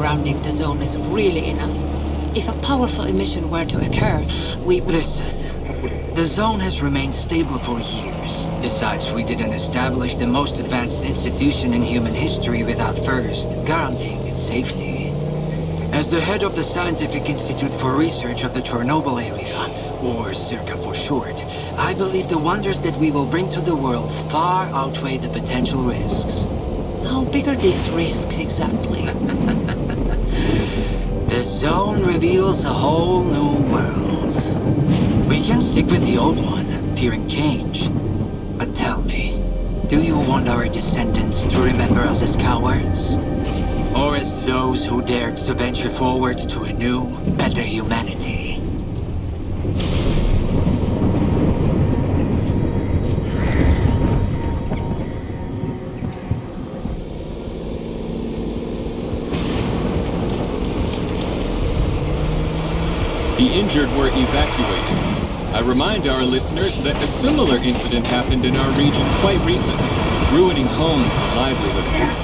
surrounding the zone is really enough. If a powerful emission were to occur, we... Listen, the zone has remained stable for years. Besides, we didn't establish the most advanced institution in human history without first guaranteeing its safety. As the head of the Scientific Institute for Research of the Chornobyl area, or CIRCA for short, I believe the wonders that we will bring to the world far outweigh the potential risks. How big are these risks exactly? The zone reveals a whole new world. We can stick with the old one, fearing change. But tell me, do you want our descendants to remember us as cowards? Or as those who dared to venture forward to a new, better humanity? The injured were evacuated. I remind our listeners that a similar incident happened in our region quite recently, ruining homes and livelihoods.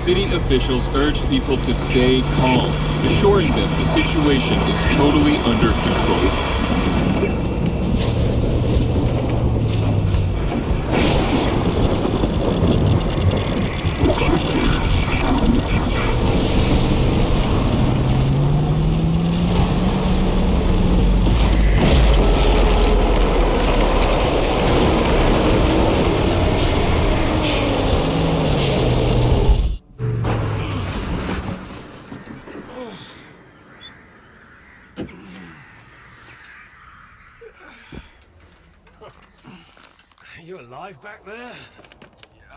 City officials urge people to stay calm, assuring them the situation is totally under control. You alive back there?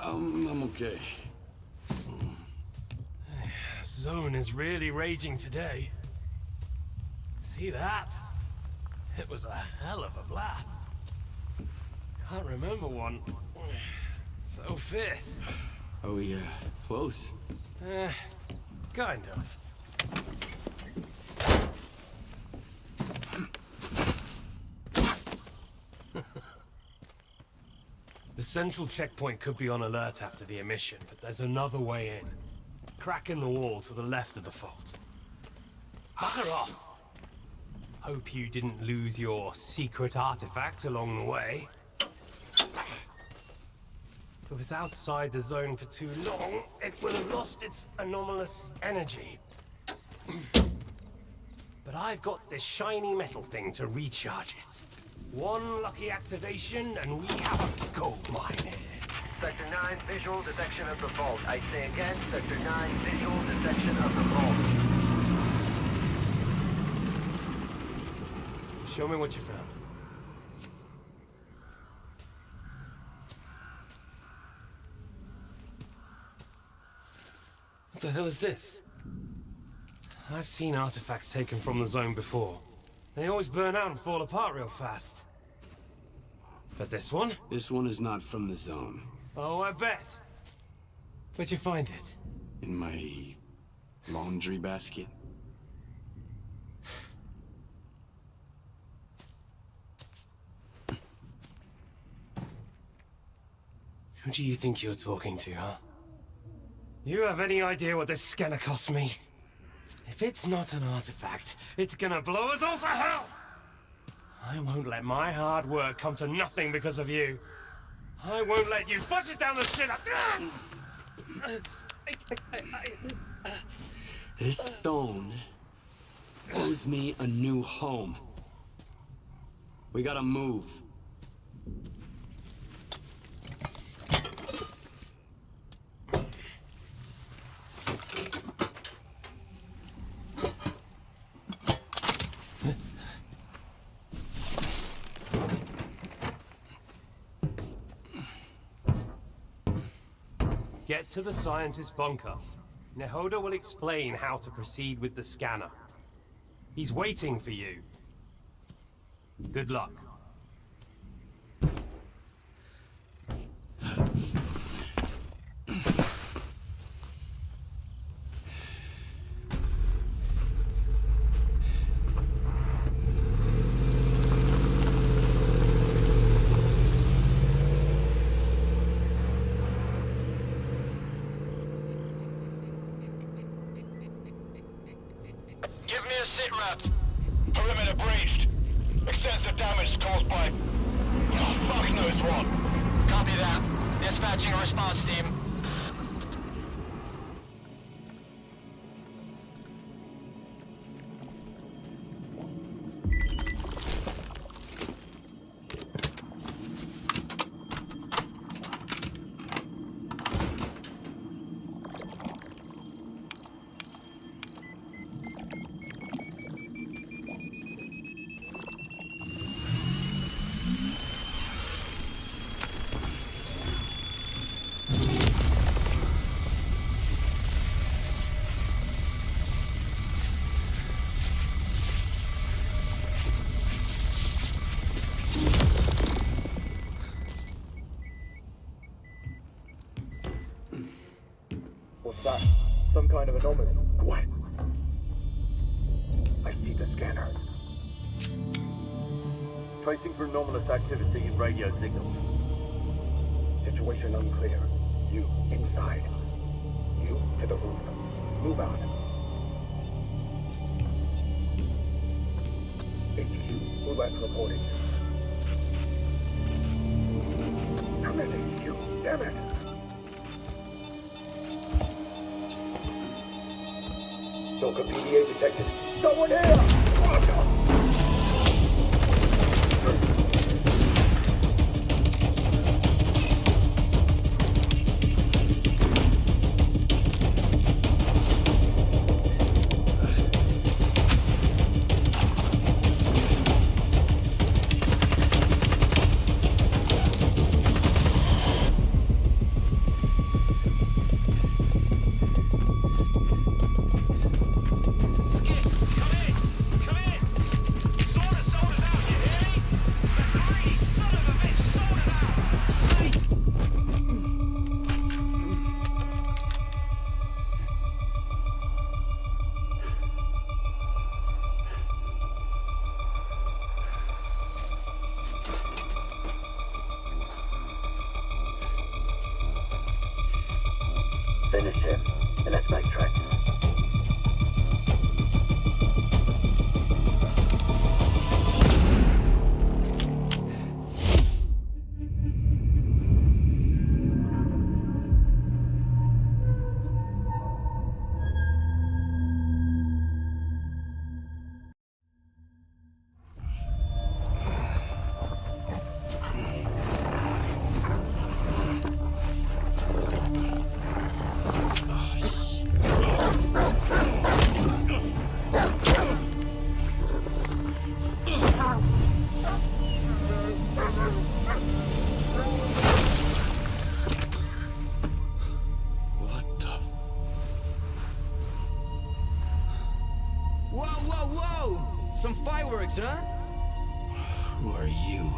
I'm okay. Zone is really raging today. See that? It was a hell of a blast. Can't remember one so fierce. Are we, close? Kind of. The central checkpoint could be on alert after the emission, but there's another way in. Crack in the wall to the left of the fault. Bugger off! Hope you didn't lose your secret artifact along the way. If it was outside the zone for too long, it would have lost its anomalous energy. But I've got this shiny metal thing to recharge it. One lucky activation, and we have a gold mine here. Sector 9, visual detection of the vault. I say again, Sector 9, visual detection of the vault. Show me what you found. What the hell is this? I've seen artifacts taken from the zone before. They always burn out and fall apart real fast. But this one? This one is not from the zone. Oh, I bet. Where'd you find it? In my laundry basket. Who do you think you're talking to, huh? You have any idea what this scanner cost me? If it's not an artifact, it's gonna blow us all to hell! I won't let my hard work come to nothing because of you. I won't let you push it down the shit. This stone owes me a new home. We gotta move. Get to the scientist's bunker. Nehoda will explain how to proceed with the scanner. He's waiting for you. Good luck. Sit rep. Perimeter breached. Extensive damage caused by... oh, fuck knows what. Copy that. Dispatching a response team. What's that? Some kind of anomaly. What? I see the scanner. Tracing for anomalous activity in radio signals. Situation unclear. You, inside. You, to the roof. Move out. HQ, move out reporting. Come in, HQ. Damn it! STALKER PDA detected. Someone here! Finish him, and let's backtrack. Some fireworks, huh? Who are you?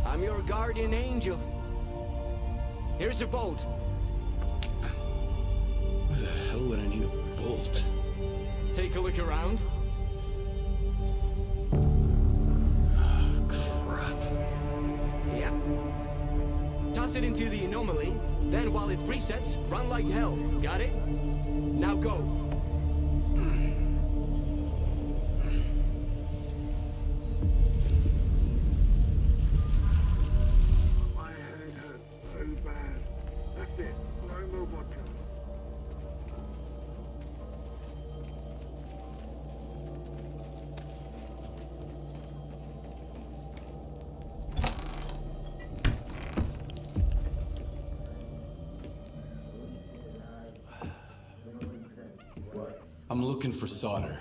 I'm your guardian angel. Here's a bolt. Why the hell would I need a bolt? Take a look around. Oh, crap. Yeah. Toss it into the anomaly, then while it resets, run like hell. Got it? Now go. I'm looking for solder.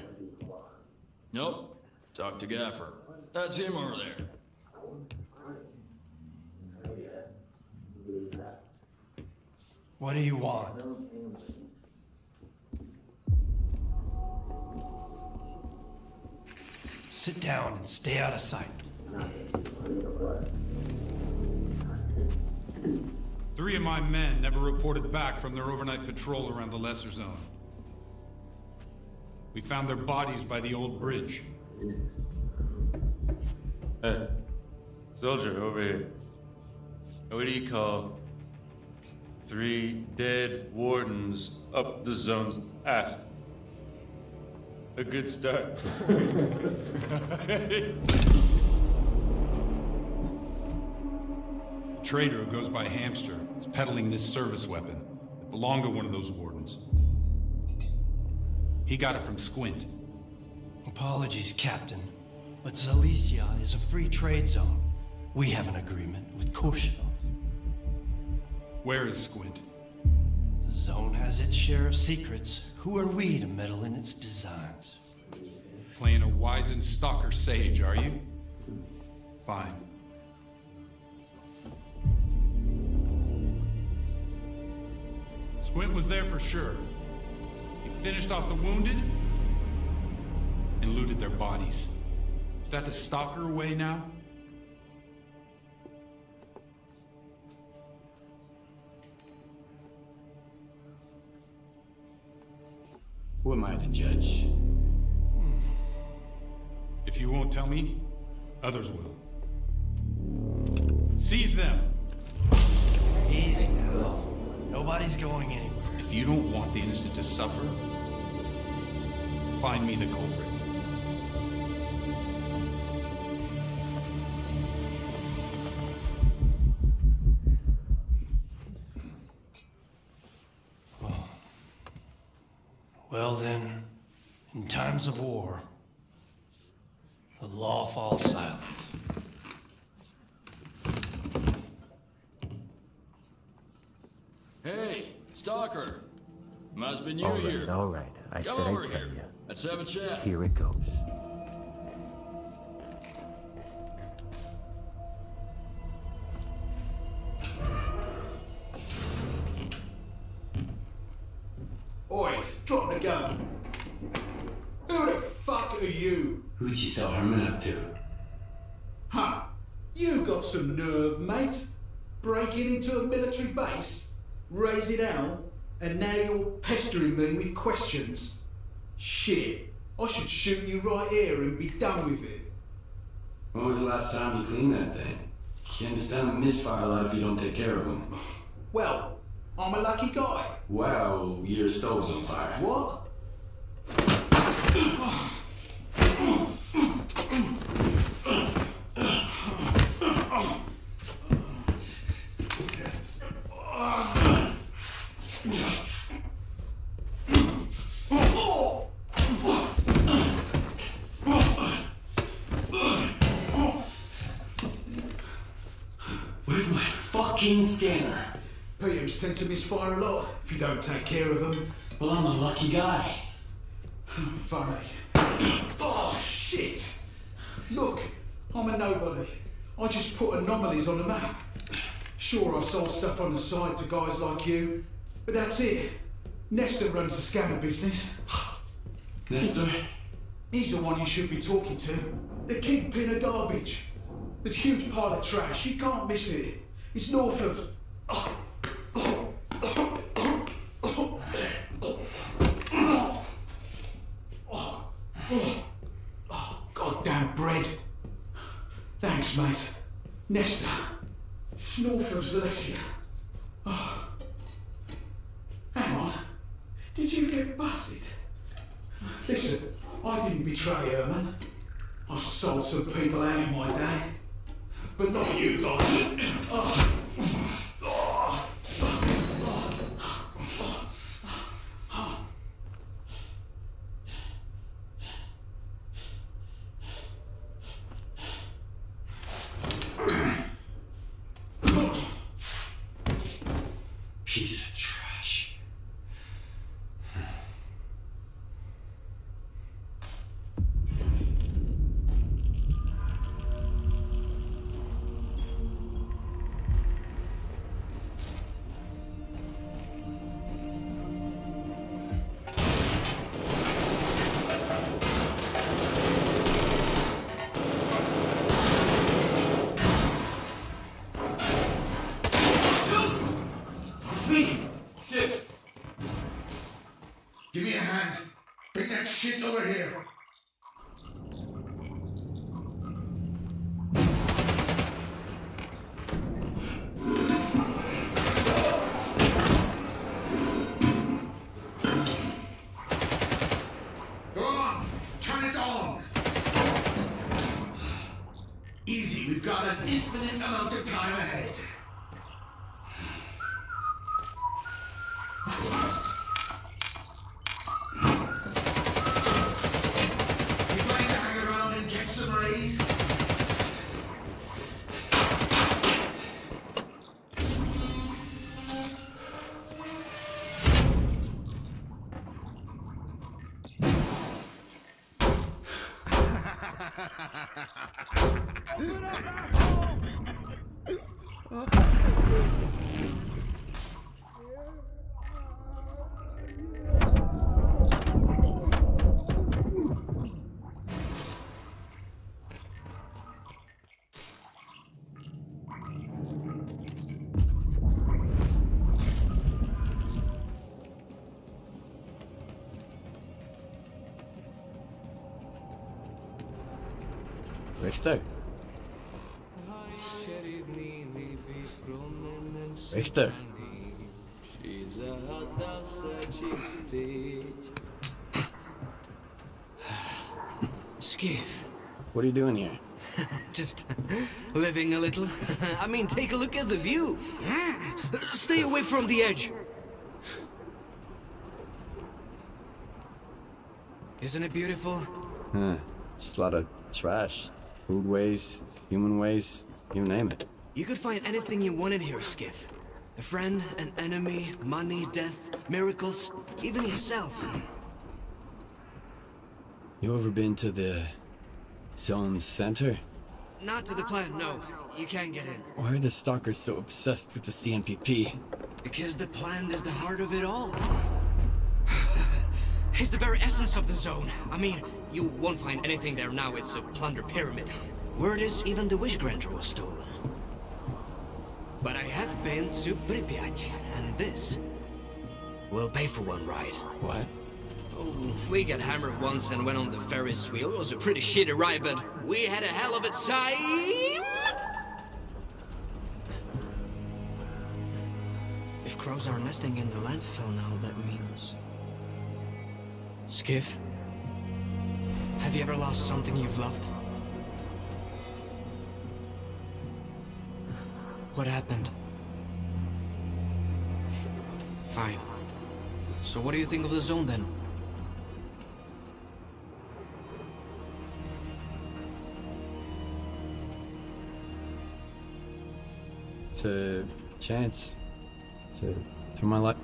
Nope. Talk to Gaffer. That's him over there. What do you want? Sit down and stay out of sight. 3 of my men never reported back from their overnight patrol around the Lesser Zone. We found their bodies by the old bridge. Hey, soldier over here. What do you call 3 dead wardens up the zone's ass? A good start. A trader who goes by Hamster is peddling this service weapon that belonged to one of those wardens. He got it from Squint. Apologies, Captain, but Zalicia is a free trade zone. We have an agreement with Corsair. Where is Squint? The zone has its share of secrets. Who are we to meddle in its designs? Playing a wizened stalker sage, are you? Fine. Squint was there for sure. He finished off the wounded and looted their bodies. Is that the stalker way now? Who am I to judge? If you won't tell me, others will. Seize them! Easy now. Nobody's going anywhere. If you don't want the innocent to suffer, find me the culprit. Well then, in times of war, the law falls silent. Hey, Stalker. Must been you here. All right. I Come said over I'd tell here. you. Let's have a chat. Here it goes. Oi, drop the gun. Who the fuck are you? Who'd you sell Herman up to? Huh? You got some nerve, mate. Breaking into a military base, raising hell, and now you're pestering me with questions. Shit, I should shoot you right here and be done with it. When was the last time you cleaned that thing? You understand a misfire a lot if you don't take care of them. Well, I'm a lucky guy. Wow, your stove's on fire. What? Where's my fucking scanner? PMs tend to misfire a lot if you don't take care of them. Well, I'm a lucky guy. Funny. Oh, shit! Look, I'm a nobody. I just put anomalies on the map. Sure, I sold stuff on the side to guys like you, but that's it. Nestor runs the scanner business. Nestor? He's the one you should be talking to. The kingpin of garbage. The huge pile of trash, you can't miss it. It's north of... goddamn bread. Thanks, mate. Nestor. It's north of Zalicia. Oh. Hang on. Did you get busted? Listen, I didn't betray Herman. I've sold some people out in my day. But not you guys. Piece of trash. Give me a hand. Bring that shit over here. Go on. Richter? Richter? Skiff. What are you doing here? Just living a little. I mean, take a look at the view. Stay away from the edge. Isn't it beautiful? Just a lot of trash. Food waste, human waste, you name it. You could find anything you wanted here, Skiff. A friend, an enemy, money, death, miracles, even yourself. You ever been to the Zone's center? Not to the plant, no. You can't get in. Why are the stalkers so obsessed with the CNPP? Because the plant is the heart of it all. It's the very essence of the zone. I mean, you won't find anything there now. It's a plunder pyramid. Word is even the wish granter was stolen. But I have been to Pripyat, and this will pay for one ride. What? Oh, we got hammered once and went on the Ferris wheel. It was a pretty shitty ride, but we had a hell of a time! If crows are nesting in the landfill now, that means... Skiff? Have you ever lost something you've loved? What happened? Fine. So what do you think of the zone then? It's a chance to turn my life.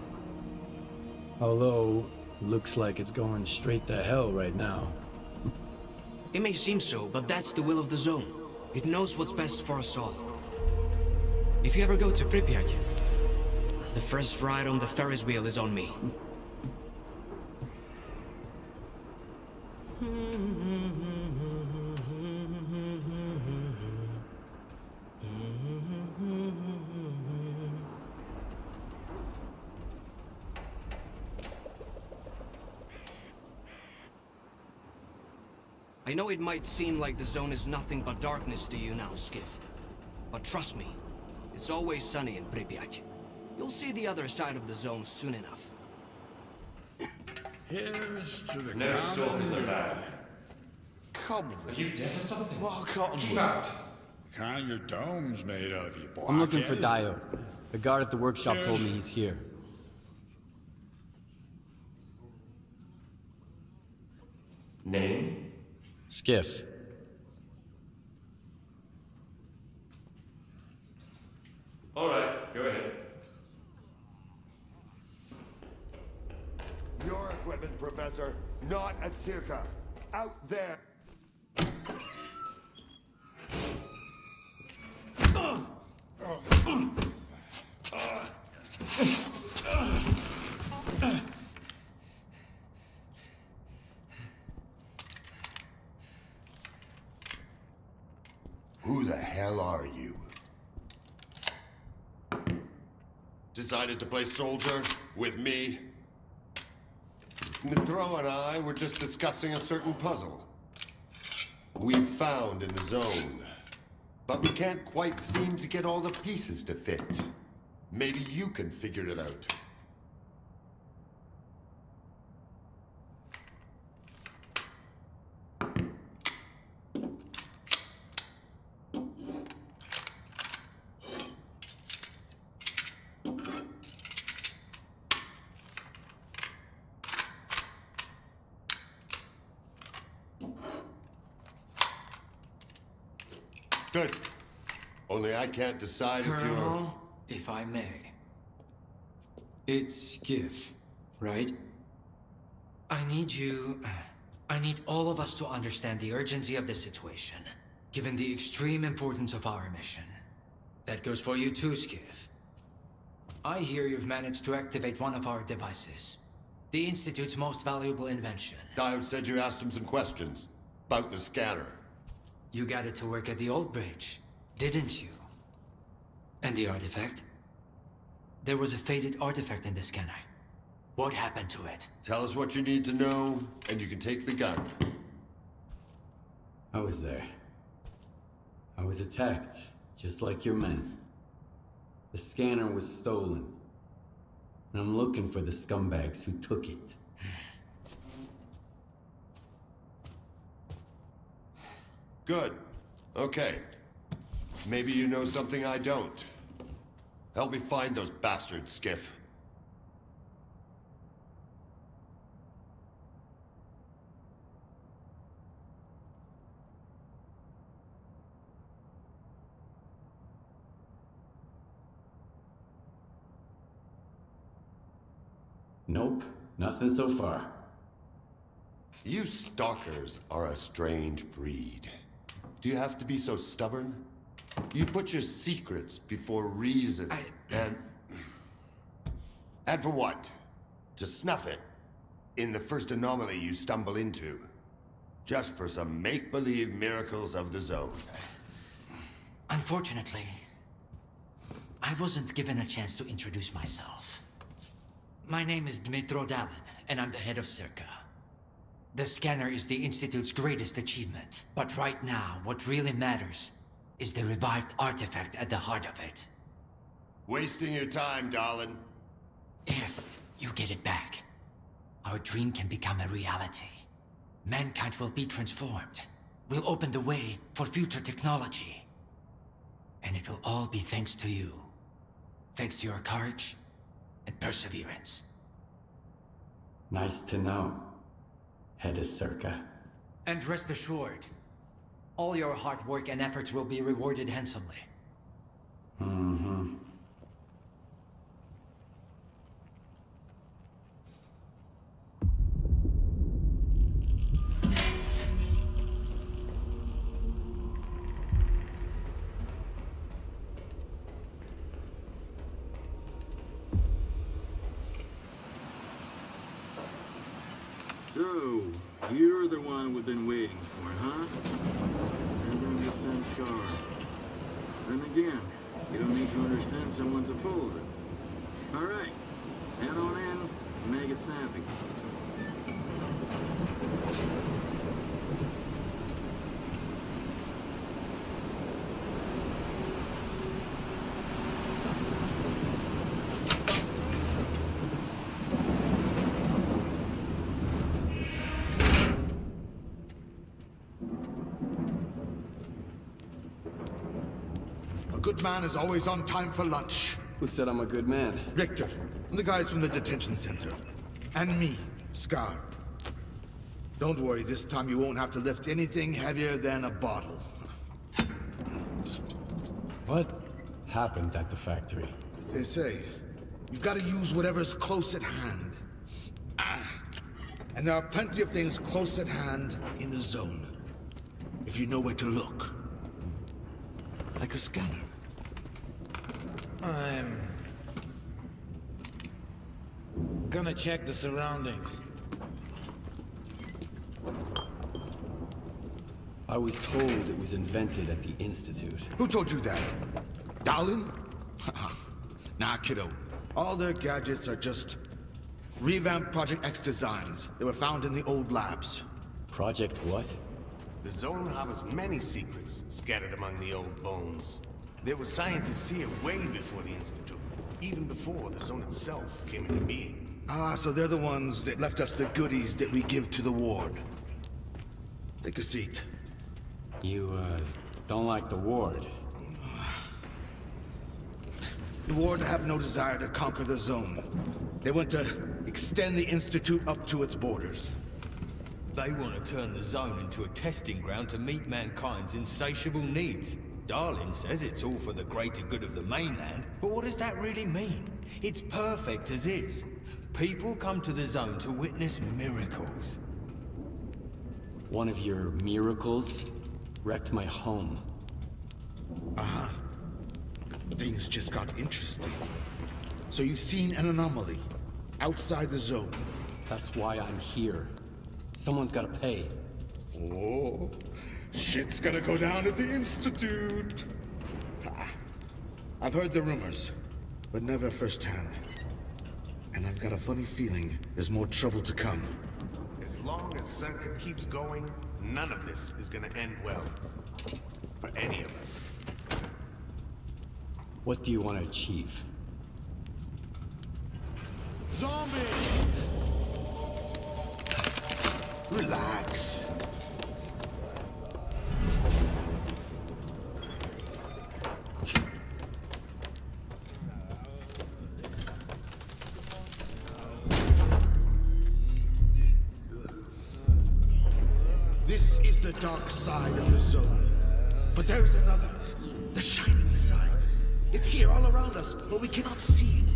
Although, looks like it's going straight to hell right now. It may seem so, but that's the will of the zone. It knows what's best for us all. If you ever go to Pripyat, the first ride on the Ferris wheel is on me. I know it might seem like the zone is nothing but darkness to you now, Skiff. But trust me, it's always sunny in Pripyat. You'll see the other side of the zone soon enough. Here's to the No stalkers are bad. Come. Are you deaf or something? Well, cotton. Keep out. Kind your dome's made of, you blockhead. I'm looking for Dio. The guard at the workshop told me he's here. Name? Skiff. All right, go ahead. Your equipment, Professor, not at S.T.A.L.K.E.R. Out there. Who the hell are you? Decided to play soldier with me? Mitro and I were just discussing a certain puzzle we've found in the zone, but we can't quite seem to get all the pieces to fit. Maybe you can figure it out. Good. Only I can't decide if you're... Colonel, if I may. It's Skiff, right? I need all of us to understand the urgency of the situation, given the extreme importance of our mission. That goes for you too, Skiff. I hear you've managed to activate one of our devices. The Institute's most valuable invention. Diode said you asked him some questions about the scanner. You got it to work at the old bridge, didn't you? And the artifact? There was a faded artifact in the scanner. What happened to it? Tell us what you need to know, and you can take the gun. I was there. I was attacked, just like your men. The scanner was stolen. And I'm looking for the scumbags who took it. Good. Okay. Maybe you know something I don't. Help me find those bastards, Skiff. Nope, nothing so far. You stalkers are a strange breed. Do you have to be so stubborn? You put your secrets before reason, and for what? To snuff it in the first anomaly you stumble into. Just for some make-believe miracles of the zone. Unfortunately, I wasn't given a chance to introduce myself. My name is Dmitro Dalin, and I'm the head of S.T.A.L.K.E.R. The scanner is the Institute's greatest achievement. But right now, what really matters is the revived artifact at the heart of it. Wasting your time, darling. If you get it back, our dream can become a reality. Mankind will be transformed. We'll open the way for future technology. And it will all be thanks to you. Thanks to your courage and perseverance. Nice to know, head of S.T.A.L.K.E.R. And rest assured, all your hard work and efforts will be rewarded handsomely. Mm-hmm. So, you're the one we've been waiting for, huh? Remember the S.T.A.L.K.E.R. Then again, you don't need to understand someone to follow them. Alright, head on in and make it snappy. A good man is always on time for lunch. Who said I'm a good man? Richter, and the guys from the detention center. And me, Scar. Don't worry, this time you won't have to lift anything heavier than a bottle. What happened at the factory? They say, you've got to use whatever's close at hand. And there are plenty of things close at hand in the zone. If you know where to look. Like a scanner. I'm gonna check the surroundings. I was told it was invented at the Institute. Who told you that? Dalin? Nah, kiddo. All their gadgets are just revamped Project X designs. They were found in the old labs. Project what? The zone harbors many secrets scattered among the old bones. There were scientists here way before the Institute, even before the zone itself came into being. Ah, so they're the ones that left us the goodies that we give to the ward. Take a seat. You, don't like the ward? The ward have no desire to conquer the zone. They want to extend the Institute up to its borders. They want to turn the zone into a testing ground to meet mankind's insatiable needs. Darlin says it's all for the greater good of the mainland, but what does that really mean? It's perfect as is. People come to the zone to witness miracles. One of your miracles wrecked my home. Uh-huh. Things just got interesting. So you've seen an anomaly outside the zone. That's why I'm here. Someone's gotta pay. Oh, shit's gonna go down at the Institute. I've heard the rumors, but never firsthand. And I've got a funny feeling there's more trouble to come. As long as S.T.A.L.K.E.R keeps going, none of this is gonna end well. for any of us. What do you want to achieve? Zombie! Relax. This is the dark side of the zone. But there is another, the shining side. It's here all around us, but we cannot see it.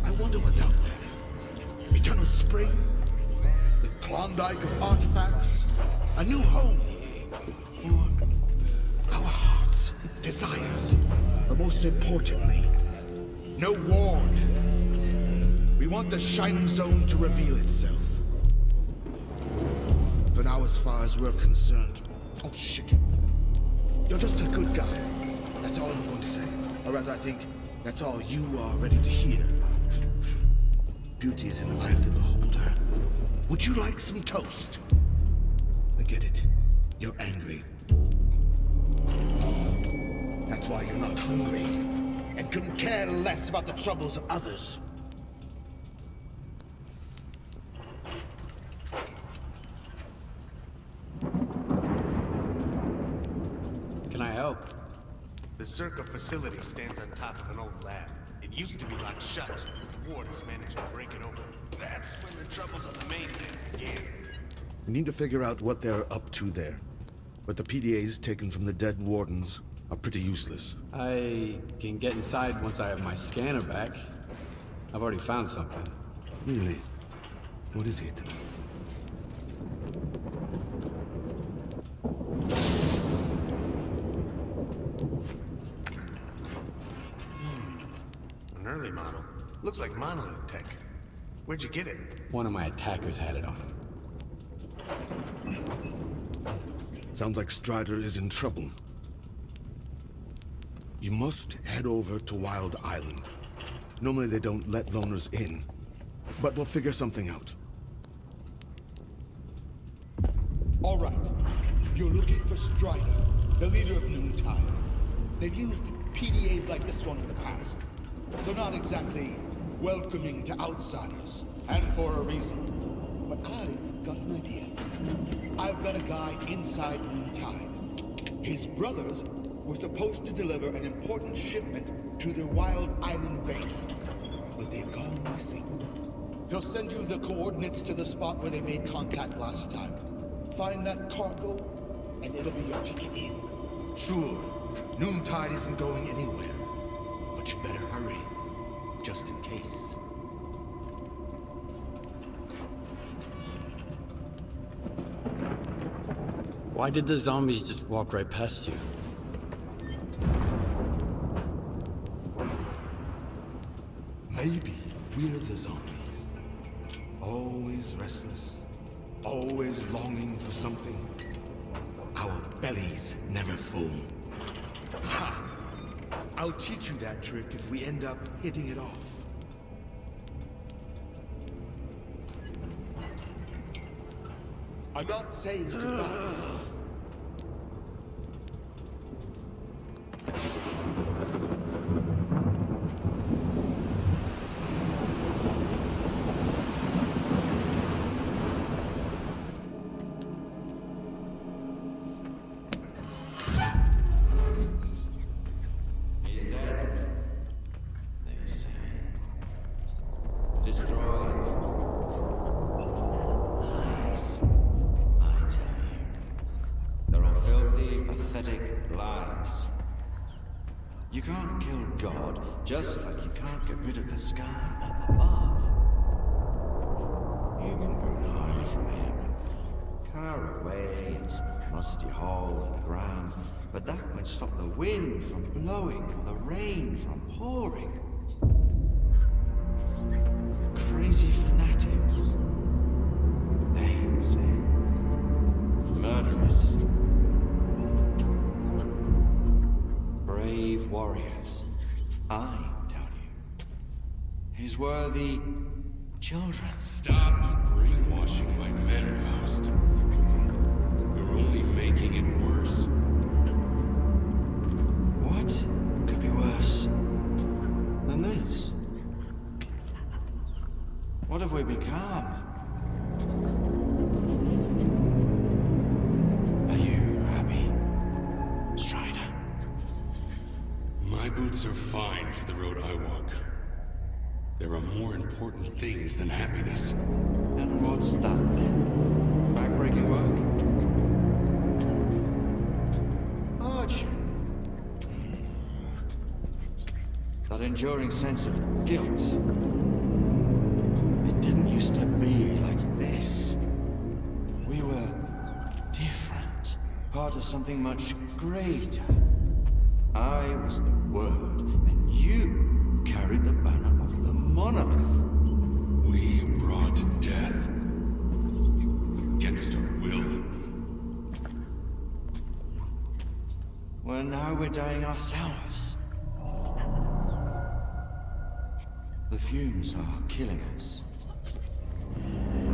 I wonder what's out there. Eternal spring? The Klondike of artifacts? A new home? Or our hearts, desires? But most importantly, no ward. We want the shining zone to reveal itself. For now, as far as we're concerned... Oh, shit. You're just a good guy. That's all I'm going to say. Or rather, I think that's all you are ready to hear. Beauty is in the eye of the beholder. Would you like some toast? I get it. You're angry. That's why you're not hungry. And couldn't care less about the troubles of others. Can I help? The Circa facility stands on top of an old lab. It used to be locked shut. The ward has managed to break it open. That's when the troubles on the mainland began. We need to figure out what they're up to there. But the PDAs taken from the dead wardens are pretty useless. I can get inside once I have my scanner back. I've already found something. Really? What is it? An early model. Looks like monolith tech. Where'd you get it? One of my attackers had it on him. Sounds like Strider is in trouble. You must head over to Wild Island. Normally they don't let loners in, but we'll figure something out. All right. You're looking for Strider, the leader of Noontide. They've used PDAs like this one in the past. They're not exactly welcoming to outsiders, and for a reason. But I've got an idea. I've got a guy inside Noontide. His brothers were supposed to deliver an important shipment to their Wild Island base, but they've gone missing. He'll send you the coordinates to the spot where they made contact last time. Find that cargo, and it'll be your ticket in. Sure, Noontide isn't going anywhere. But you better hurry, just in case. Why did the zombies just walk right past you? Maybe we're the zombies. Always restless, always longing for something. Our bellies never full. Ha! I'll teach you that trick if we end up hitting it off. I'm not saying goodbye. He's dead, they say. Destroyed. Lies, I tell you. They're all filthy, pathetic lies. You can't kill God, just like you can't get rid of the sky up above. You can go and hide from him, carve away in some rusty hole in the ground, but that won't stop the wind from blowing or the rain from pouring. Crazy fanatics, they say. Murderers. Brave warriors, I tell you. His worthy children. Stop brainwashing my men, Faust. You're only making it worse. What could be worse than this? What have we become? Are you happy, Strider? My boots are fine for the road I walk. There are more important things than happiness. And what's that then? Backbreaking work? Arch. That enduring sense of guilt. It didn't used to be like this. We were different. Part of something much greater. I was the Word, and you carried the banner of the monolith. We brought death. Against our will. Well, now we're dying ourselves. The fumes are killing us.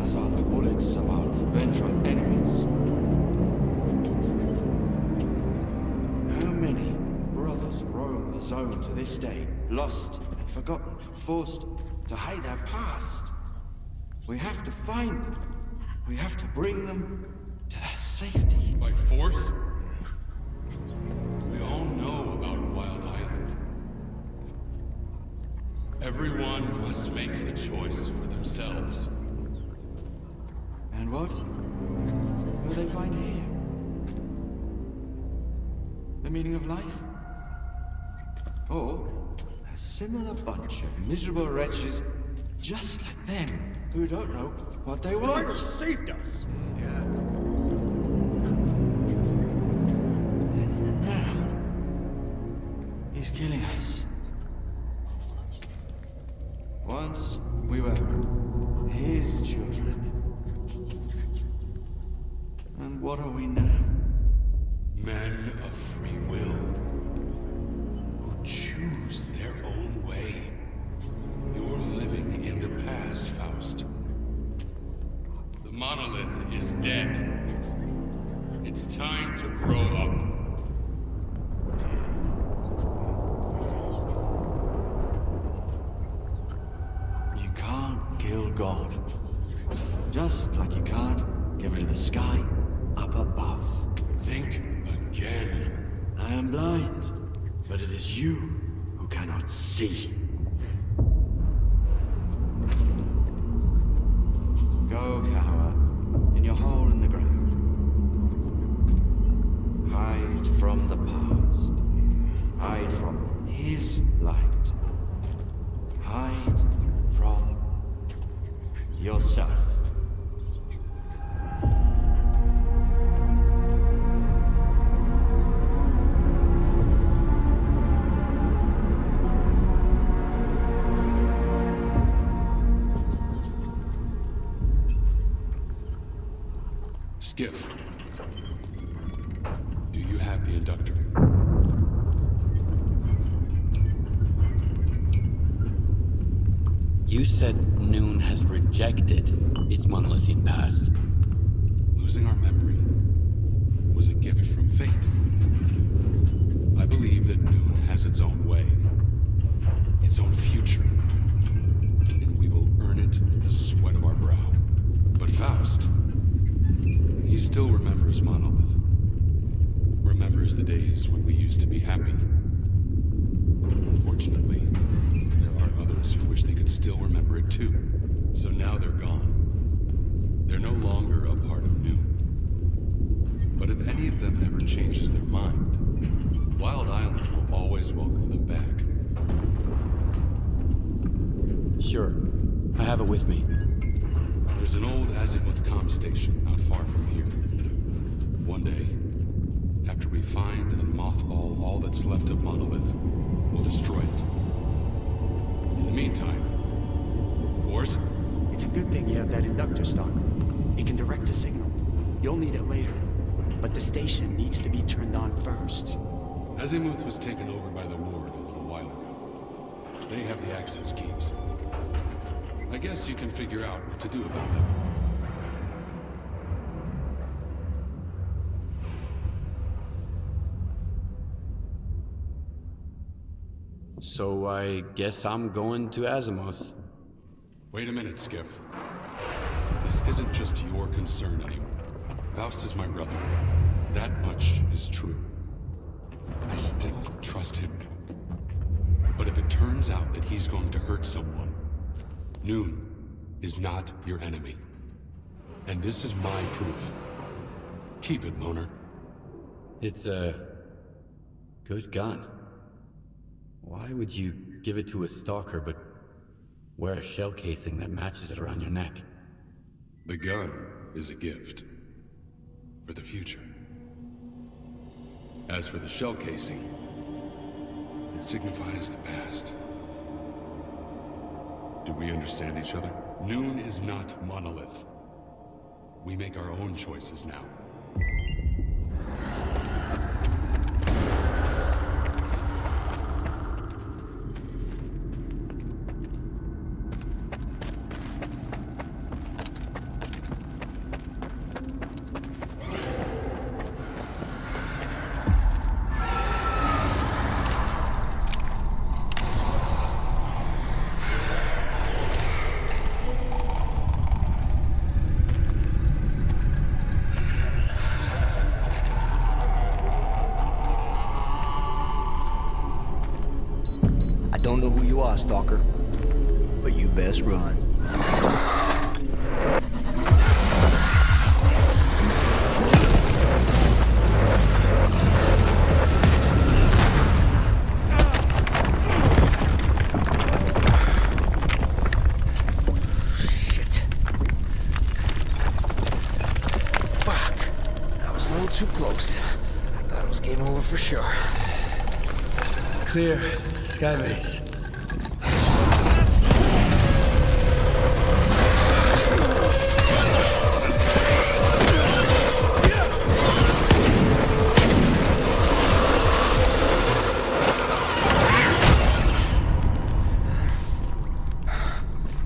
As are the bullets of our vengeful enemies. How many brothers roam the zone to this day, lost and forgotten, forced to hide their past? We have to find them. We have to bring them to their safety. By force? We all know about Wild Island. Everyone must make the choice for themselves. And what will they find here? The meaning of life? Or a similar bunch of miserable wretches just like them who don't know what they want? Saved us! Yeah. And now, he's killing us. Once we were his children. And what are we now? Men of free will. Who choose their own way. You're living in the past, Faust. The monolith is dead. It's time to grow up. You can't kill God. Just like you can't get rid of the sky up above. Think again. I am blind, but it is you who cannot see. Go cower in your hole in the ground. Hide from the past. Hide from his light. Hide from yourself. Skiff. Do you have the inductor? You said Noon has rejected its monolithian past. Losing our memory was a gift from fate. I believe that Noon has its own way, its own future, and we will earn it with the sweat of our brow. But Faust, he still remembers Monolith. Remembers the days when we used to be happy. Unfortunately, there are others who wish they could still remember it too. So now they're gone. They're no longer a part of Noon. But if any of them ever changes their mind, Wild Island will always welcome them back. Sure. I have it with me. There's an old azimuth comm station not far from here. One day, after we find and mothball all that's left of Monolith, we'll destroy it. In the meantime, Wars? It's a good thing you have that inductor, Stalker. It can direct a signal. You'll need it later. But the station needs to be turned on first. Azimuth was taken over by the Ward a little while ago. They have the access keys. I guess you can figure out what to do about them. So I guess I'm going to Azimuth. Wait a minute, Skiff. This isn't just your concern anymore. Faust is my brother. That much is true. I still trust him. But if it turns out that he's going to hurt someone, Noon is not your enemy. And this is my proof. Keep it, Loner. It's a good gun. Why would you give it to a stalker but wear a shell casing that matches it around your neck? The gun is a gift. For the future. As for the shell casing, it signifies the past. Do we understand each other? Noon is not Monolith. We make our own choices now. Don't know who you are, Stalker, but you best run. Shit. Fuck. That was a little too close. I thought it was game over for sure. Clear. Skybase.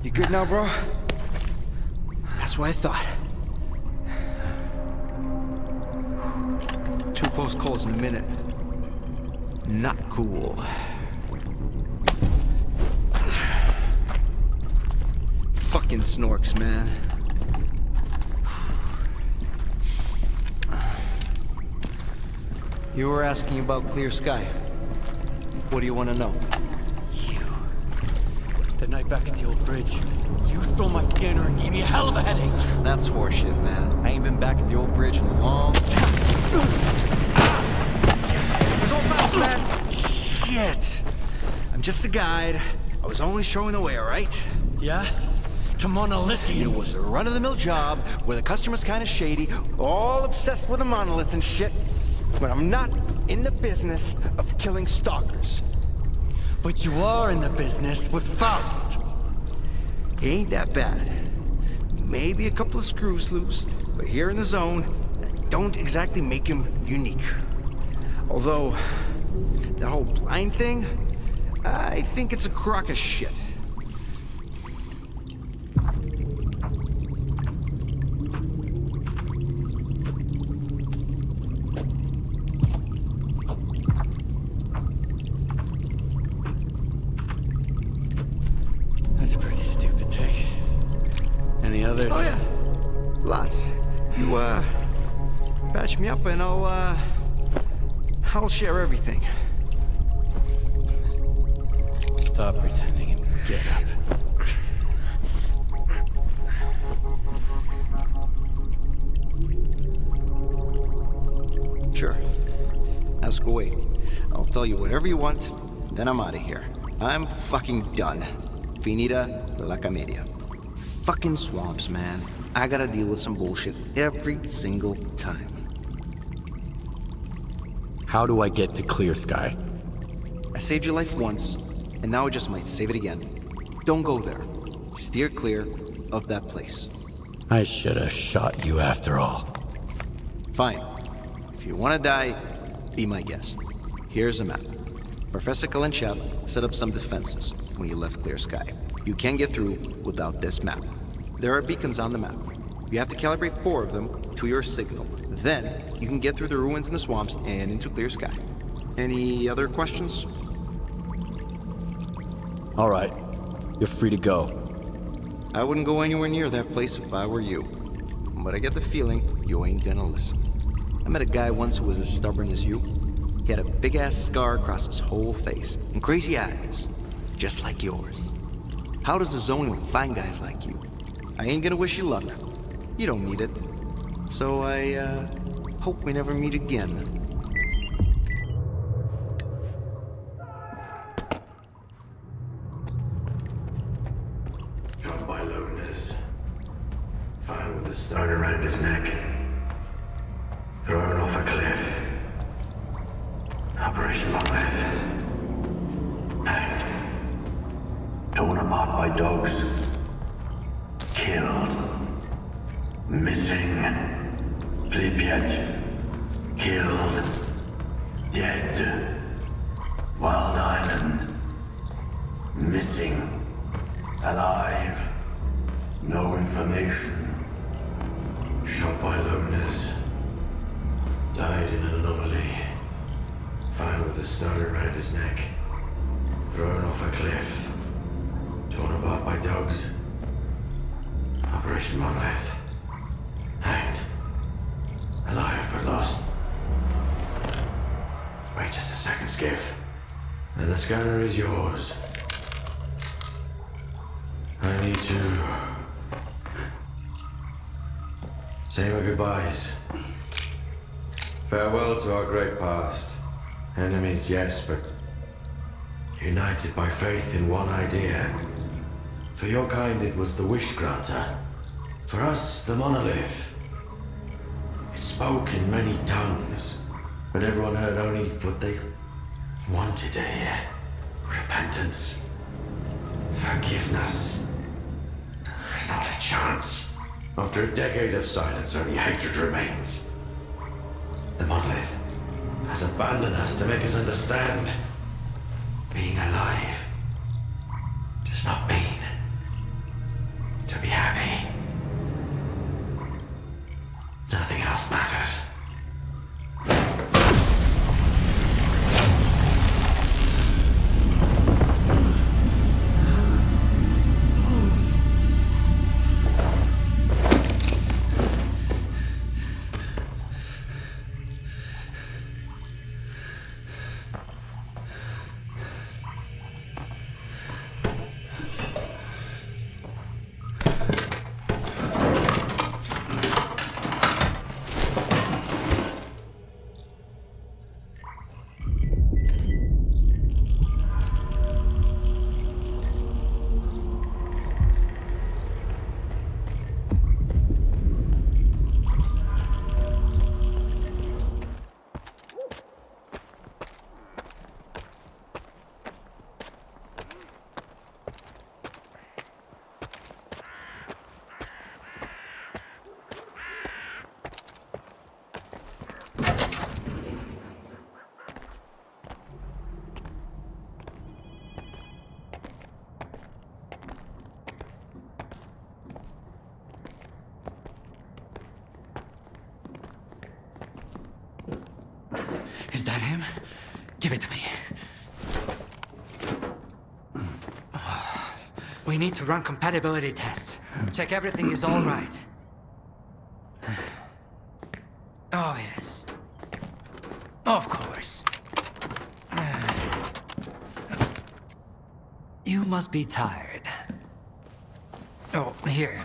You good now, bro? That's what I thought. 2 close calls in a minute. Not cool. Fucking snorks, man. You were asking about clear sky. What do you want to know? That night back at the old bridge, you stole my scanner and gave me a hell of a headache. That's horseshit, man. I ain't been back at the old bridge in a long time. It's all bounce, man. Shit. I'm just a guide. I was only showing the way, all right? Yeah? To Monolithians. It was a run-of-the-mill job where the customer's kind of shady, all obsessed with a monolith and shit. But I'm not in the business of killing stalkers. But you are in the business with Faust. Ain't that bad. Maybe a couple of screws loose, but here in the zone, don't exactly make him unique. Although, that whole blind thing, I think it's a crock of shit. That's a pretty stupid take. Any others? Oh yeah, lots. You patch me up and I'll share everything. Stop pretending and get up. Sure. Ask away. I'll tell you whatever you want, then I'm out of here. I'm fucking done. Finita la comedia. Fucking swamps, man. I gotta deal with some bullshit every single time. How do I get to Clear Sky? I saved your life once, and now I just might save it again. Don't go there. Steer clear of that place. I should have shot you after all. Fine. If you want to die, be my guest. Here's a map. Professor Kalinchap set up some defenses when he left Clear Sky. You can't get through without this map. There are beacons on the map. You have to calibrate 4 of them to your signal. Then, you can get through the ruins in the swamps and into Clear Sky. Any other questions? All right. You're free to go. I wouldn't go anywhere near that place if I were you. But I get the feeling you ain't gonna listen. I met a guy once who was as stubborn as you. He had a big-ass scar across his whole face, and crazy eyes, just like yours. How does the zone even find guys like you? I ain't gonna wish you luck. You don't need it. So I, hope we never meet again. Shot by loners. Found with a stone around his neck. Thrown off a cliff. Operation Monolith. Hanged. Torn apart by dogs. Killed. Missing. Pripyat. Killed. Dead. Wild Island. Missing. Alive. No information. Shot by loners. Died in an anomaly. Found with a stone around his neck. Thrown off a cliff. Torn apart by dogs. Operation Monolith. Hanged. Alive but lost. Wait just a second, Skiff. And the scanner is yours. I need to say my goodbyes. Farewell to our great past. Enemies, yes, but united by faith in one idea. For your kind, it was the Wish Granter. For us, the Monolith. It spoke in many tongues, but everyone heard only what they wanted to hear. Repentance. Forgiveness. Not a chance. After a decade of silence, only hatred remains. The Monolith has abandoned us to make us understand. Being alive does not mean to be happy. Nothing else matters. Is that him? Give it to me. We need to run compatibility tests. Check everything is all right. Oh, yes. Of course. You must be tired. Oh, here.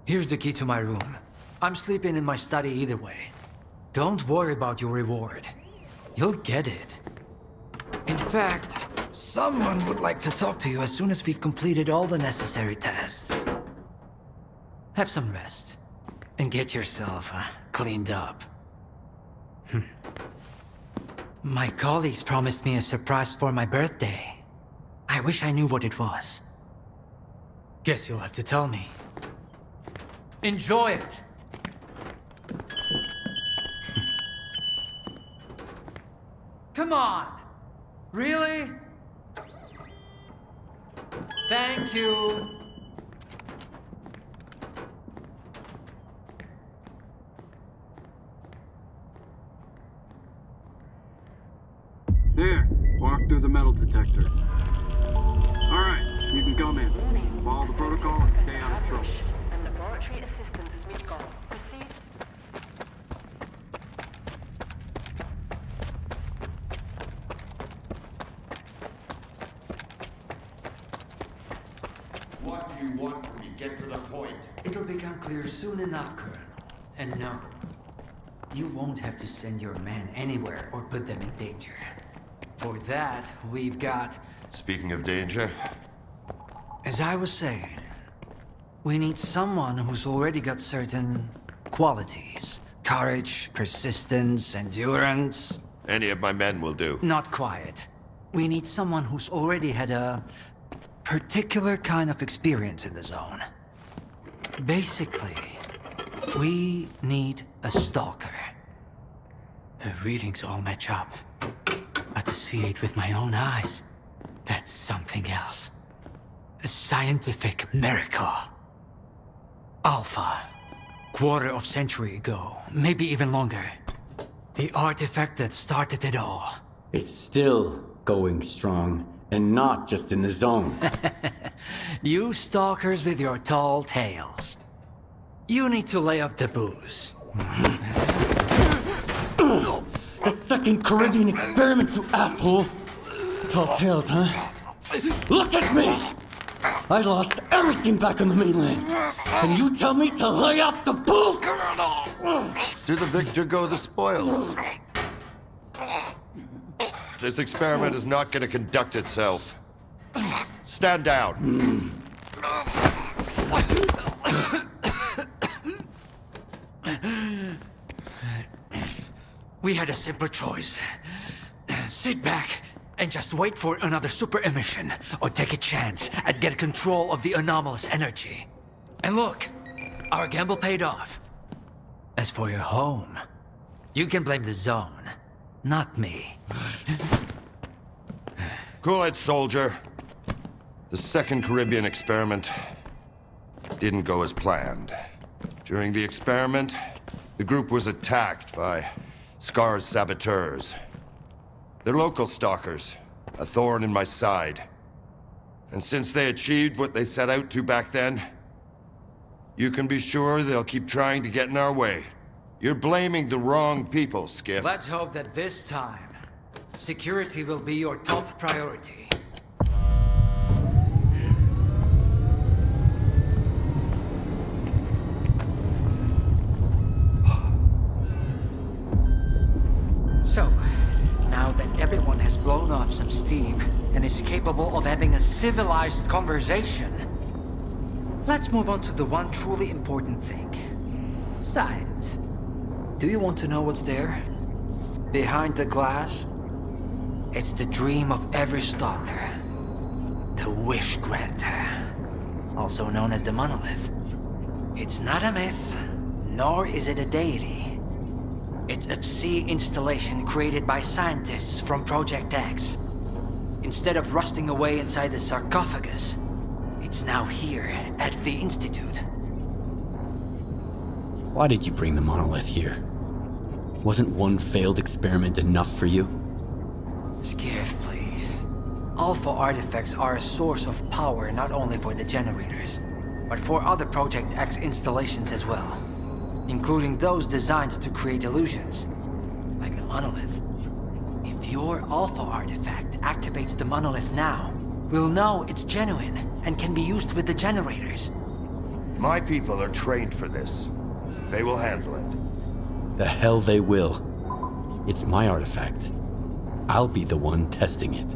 Here's the key to my room. I'm sleeping in my study either way. Don't worry about your reward. You'll get it. In fact, someone would like to talk to you as soon as we've completed all the necessary tests. Have some rest. And get yourself cleaned up. My colleagues promised me a surprise for my birthday. I wish I knew what it was. Guess you'll have to tell me. Enjoy it! Come on! Really? Thank you! There, walk through the metal detector. do you want from me? Get to the point. It'll become clear soon enough, Colonel. And no, you won't have to send your men anywhere or put them in danger. For that, we've got... Speaking of danger... As I was saying, we need someone who's already got certain qualities. Courage, persistence, endurance... Any of my men will do. Not quiet. We need someone who's already had a particular kind of experience in the zone. Basically, we need a stalker. The readings all match up. But to see it with my own eyes, that's something else. A scientific miracle. Alpha. Quarter of century ago, maybe even longer. The artifact that started it all. It's still going strong, and not just in the zone. You stalkers with your tall tales. You need to lay up the booze. The second Caribbean experiment, you asshole! Tall tales, huh? Look at me! I lost everything back on the mainland, and you tell me to lay off the booze! To the victor go the spoils. This experiment is not going to conduct itself. Stand down. We had a simple choice. Sit back and just wait for another super emission, or take a chance at get control of the anomalous energy. And look, our gamble paid off. As for your home, you can blame the zone, not me. Cool it, soldier. The second Caribbean experiment didn't go as planned. During the experiment, the group was attacked by S.T.A.L.K.E.R's saboteurs. They're local stalkers, a thorn in my side. And since they achieved what they set out to back then, you can be sure they'll keep trying to get in our way. You're blaming the wrong people, Skiff. Let's hope that this time, security will be your top priority. So, now that everyone has blown off some steam and is capable of having a civilized conversation, let's move on to the one truly important thing. Science. Do you want to know what's there? Behind the glass? It's the dream of every stalker. The Wish Granter. Also known as the Monolith. It's not a myth, nor is it a deity. It's a Psi installation created by scientists from Project X. Instead of rusting away inside the sarcophagus, it's now here at the Institute. Why did you bring the monolith here? Wasn't one failed experiment enough for you? Skiff, please. Alpha artifacts are a source of power not only for the generators, but for other Project X installations as well. Including those designed to create illusions, like the monolith. If your Alpha artifact activates the monolith now, we'll know it's genuine and can be used with the generators. My people are trained for this. They will handle it. The hell they will. It's my artifact. I'll be the one testing it.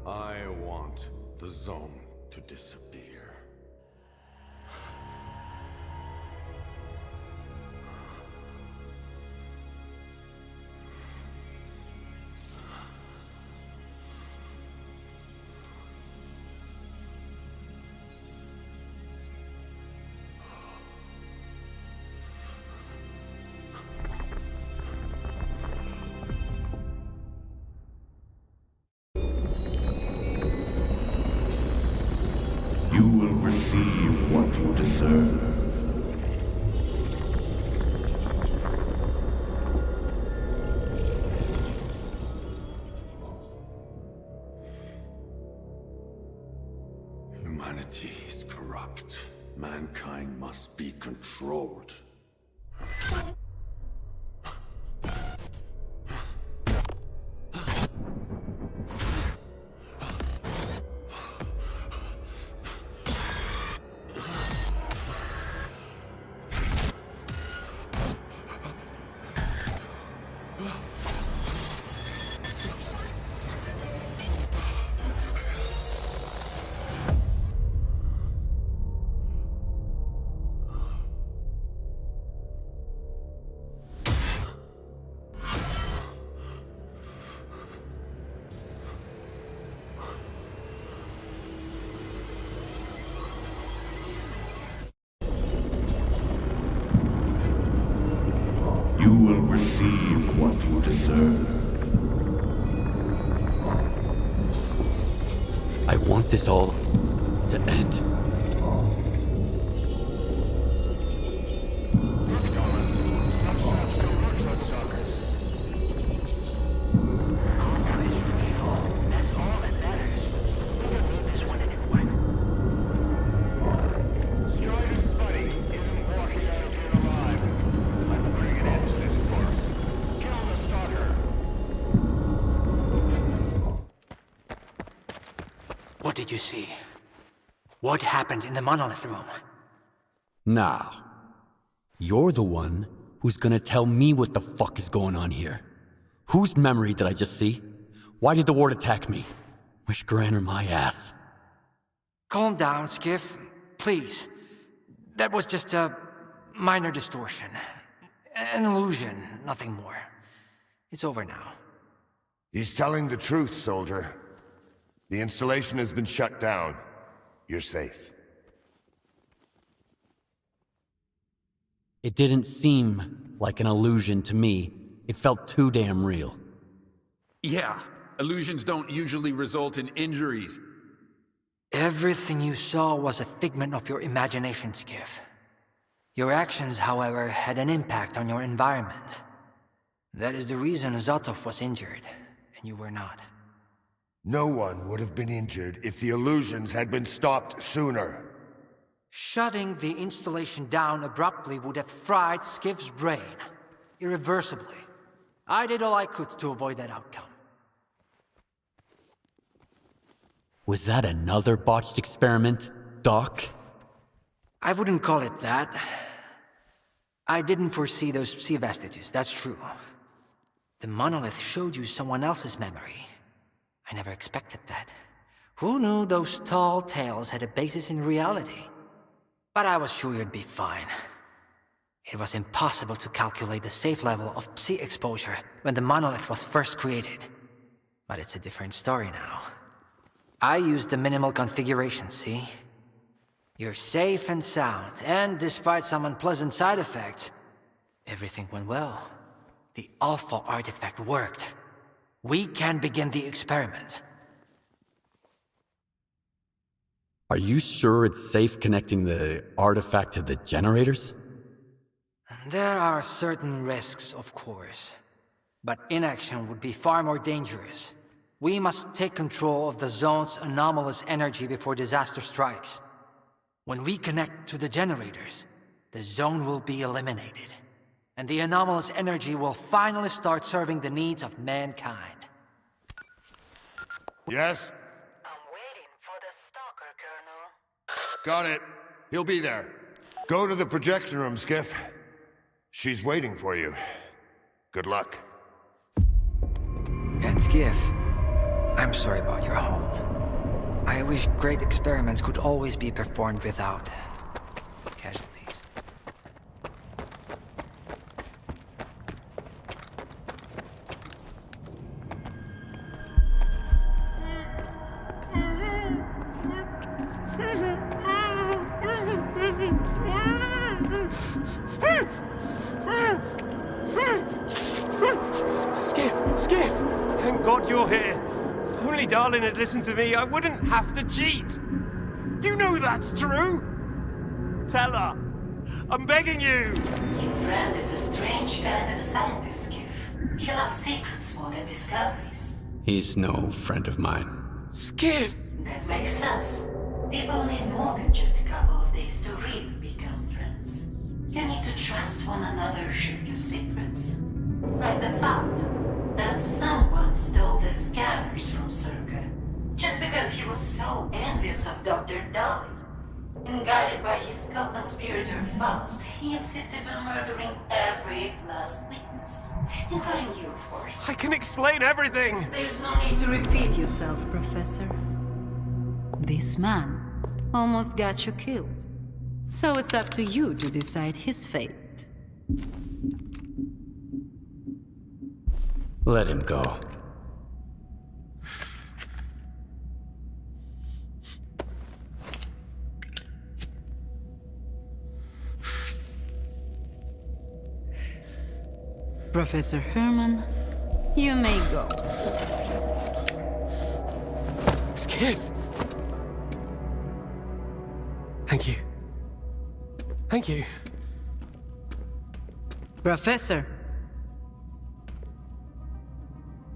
I want the zone to disappear. You corrupt. Mankind must be controlled. You will receive what you deserve. I want this all to end. What did you see? What happened in the monolith room? Now, you're the one who's gonna tell me what the fuck is going on here. Whose memory did I just see? Why did the ward attack me? Wish Granner my ass. Calm down, Skiff. Please. That was just a minor distortion. An illusion, nothing more. It's over now. He's telling the truth, soldier. The installation has been shut down. You're safe. It didn't seem like an illusion to me. It felt too damn real. Yeah, illusions don't usually result in injuries. Everything you saw was a figment of your imagination, Skiff. Your actions, however, had an impact on your environment. That is the reason Zotov was injured, and you were not. No one would have been injured if the illusions had been stopped sooner. Shutting the installation down abruptly would have fried Skiff's brain. Irreversibly. I did all I could to avoid that outcome. Was that another botched experiment, Doc? I wouldn't call it that. I didn't foresee those sea vestiges, that's true. The monolith showed you someone else's memory. I never expected that. Who knew those tall tales had a basis in reality? But I was sure you'd be fine. It was impossible to calculate the safe level of Psi exposure when the monolith was first created. But it's a different story now. I used the minimal configuration, see? You're safe and sound, and despite some unpleasant side effects, everything went well. The Alpha artifact worked. We can begin the experiment. Are you sure it's safe connecting the artifact to the generators? There are certain risks, of course. But inaction would be far more dangerous. We must take control of the zone's anomalous energy before disaster strikes. When we connect to the generators, the zone will be eliminated. And the anomalous energy will finally start serving the needs of mankind. Yes? I'm waiting for the S.T.A.L.K.E.R, Colonel. Got it. He'll be there. Go to the projection room, Skiff. She's waiting for you. Good luck. And Skiff, I'm sorry about your home. I wish great experiments could always be performed without casualties. Skiff! Thank God you're here. If only Darlin had listened to me, I wouldn't have to cheat. You know that's true. Tell her. I'm begging you. Your friend is a strange kind of scientist, Skiff. He loves secrets more than discoveries. He's no friend of mine. Skiff! That makes sense. People need more than just a couple of days to really become friends. You need to trust one another, share your secrets. Like the fact that someone stole the scanners from S.T.A.L.K.E.R. just because he was so envious of Dr. Darling. And guided by his co-conspirator Faust, he insisted on murdering every last witness. Including you, of course. I can explain everything! There's no need to repeat yourself, Professor. This man almost got you killed. So it's up to you to decide his fate. Let him go. Professor Herman, you may go. Skiff! Thank you. Thank you. Professor,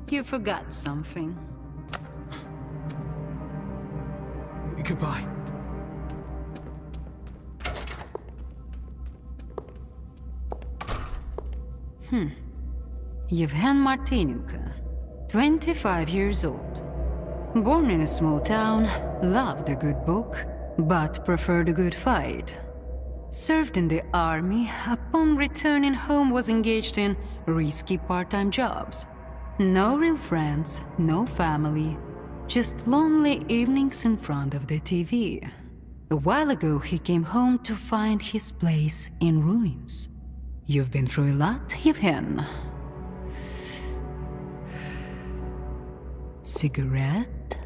you forgot something. Goodbye. Yevhen Martinenko, 25 years old. Born in a small town, loved a good book, but preferred a good fight. Served in the army, upon returning home was engaged in risky part-time jobs. No real friends, no family, just lonely evenings in front of the TV. A while ago he came home to find his place in ruins. You've been through a lot, Yevhen. Cigarette?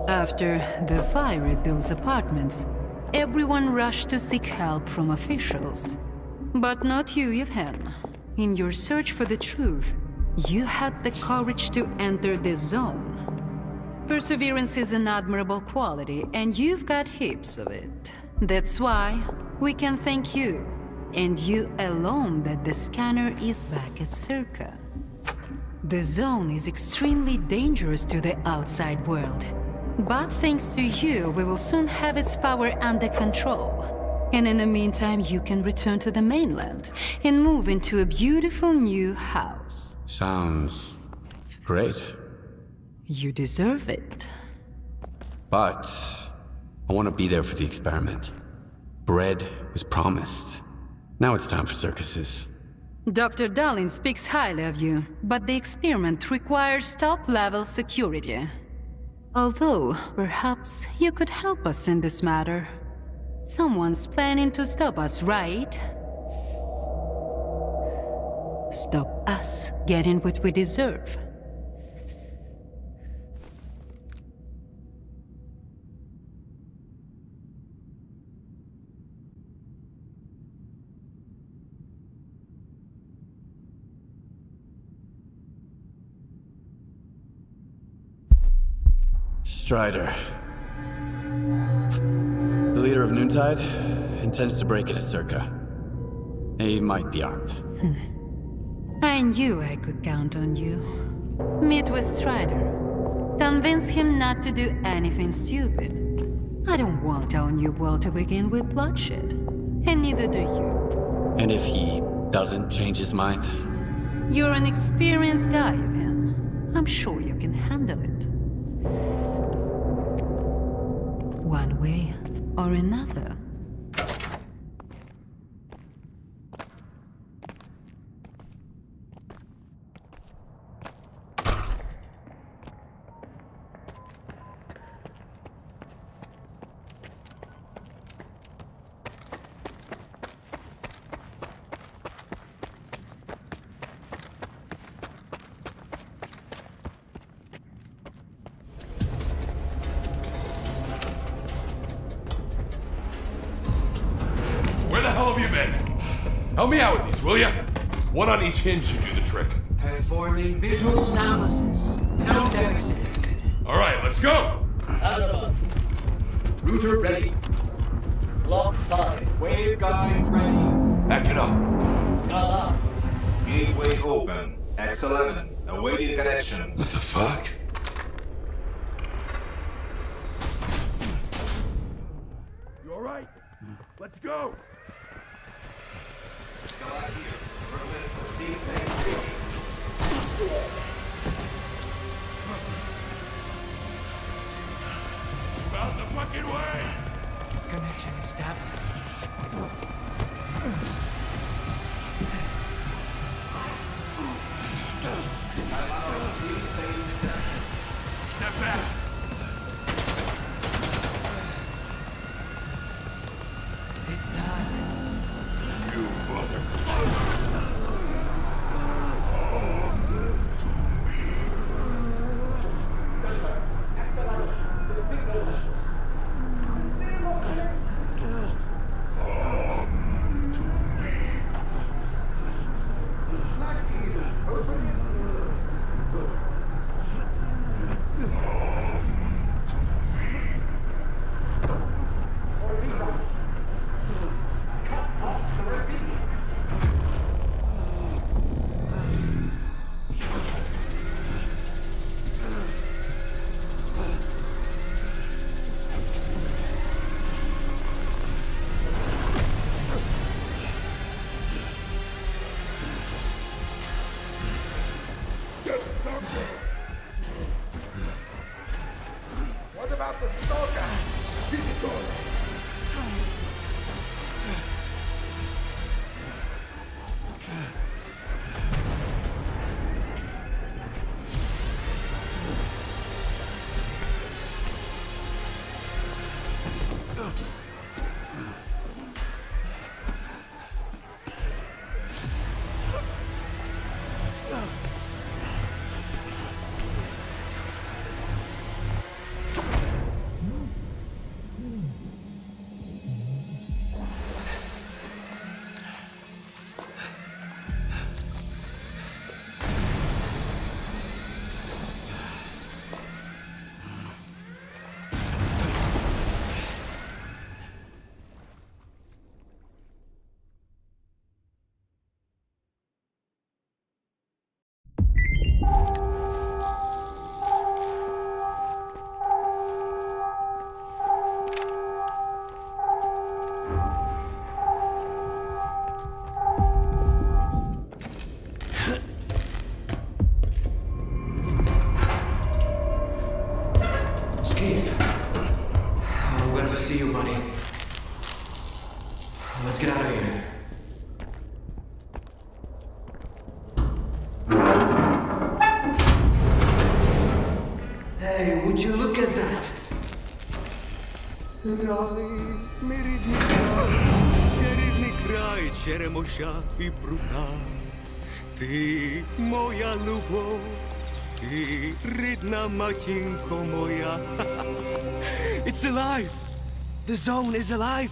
After the fire at those apartments, everyone rushed to seek help from officials. But not you, Yevhen. In your search for the truth, you had the courage to enter the zone. Perseverance is an admirable quality, and you've got heaps of it. That's why we can thank you, and you alone, that the scanner is back at S.T.A.L.K.E.R. The zone is extremely dangerous to the outside world. But thanks to you, we will soon have its power under control. And in the meantime, you can return to the mainland and move into a beautiful new house. Sounds great. You deserve it. But I want to be there for the experiment. Bread was promised. Now it's time for circuses. Dr. Darling speaks highly of you, but the experiment requires top-level security. Although, perhaps you could help us in this matter. Someone's planning to stop us, right? Stop us getting what we deserve. Strider. The leader of Noontide intends to break into S.T.A.L.K.E.R. He might be armed. I knew I could count on you. Meet with Strider. Convince him not to do anything stupid. I don't want our new world to begin with bloodshed. And neither do you. And if he doesn't change his mind? You're an experienced guy of him. I'm sure you can handle it. One way or another. Help me out with these, will ya? One on each hinge should do the trick. Performing visual analysis. NZXT. Alright, let's go! Azabeth. Router ready. Block 5. Waveguide ready. Back it up. Skull up. Gateway open. X11. Awaiting connection. What the fuck? Let's go! About the fucking way! Connection established. Step back! It's done. You mother... What about the Stalker? Visitor! see you, buddy. Let's get out of here. Hey, would you look at that? Ти моя любов, ти рідна матінко моя. It's alive! The zone is alive!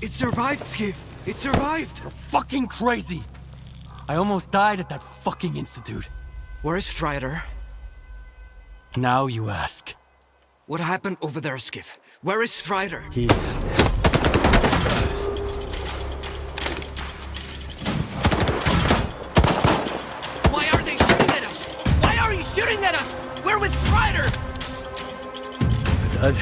It survived, Skiff! It survived! You're fucking crazy! I almost died at that fucking institute. Where is Strider? Now you ask. What happened over there, Skiff? Where is Strider? He's... Why are they shooting at us? Why are you shooting at us? We're with Strider! Dud.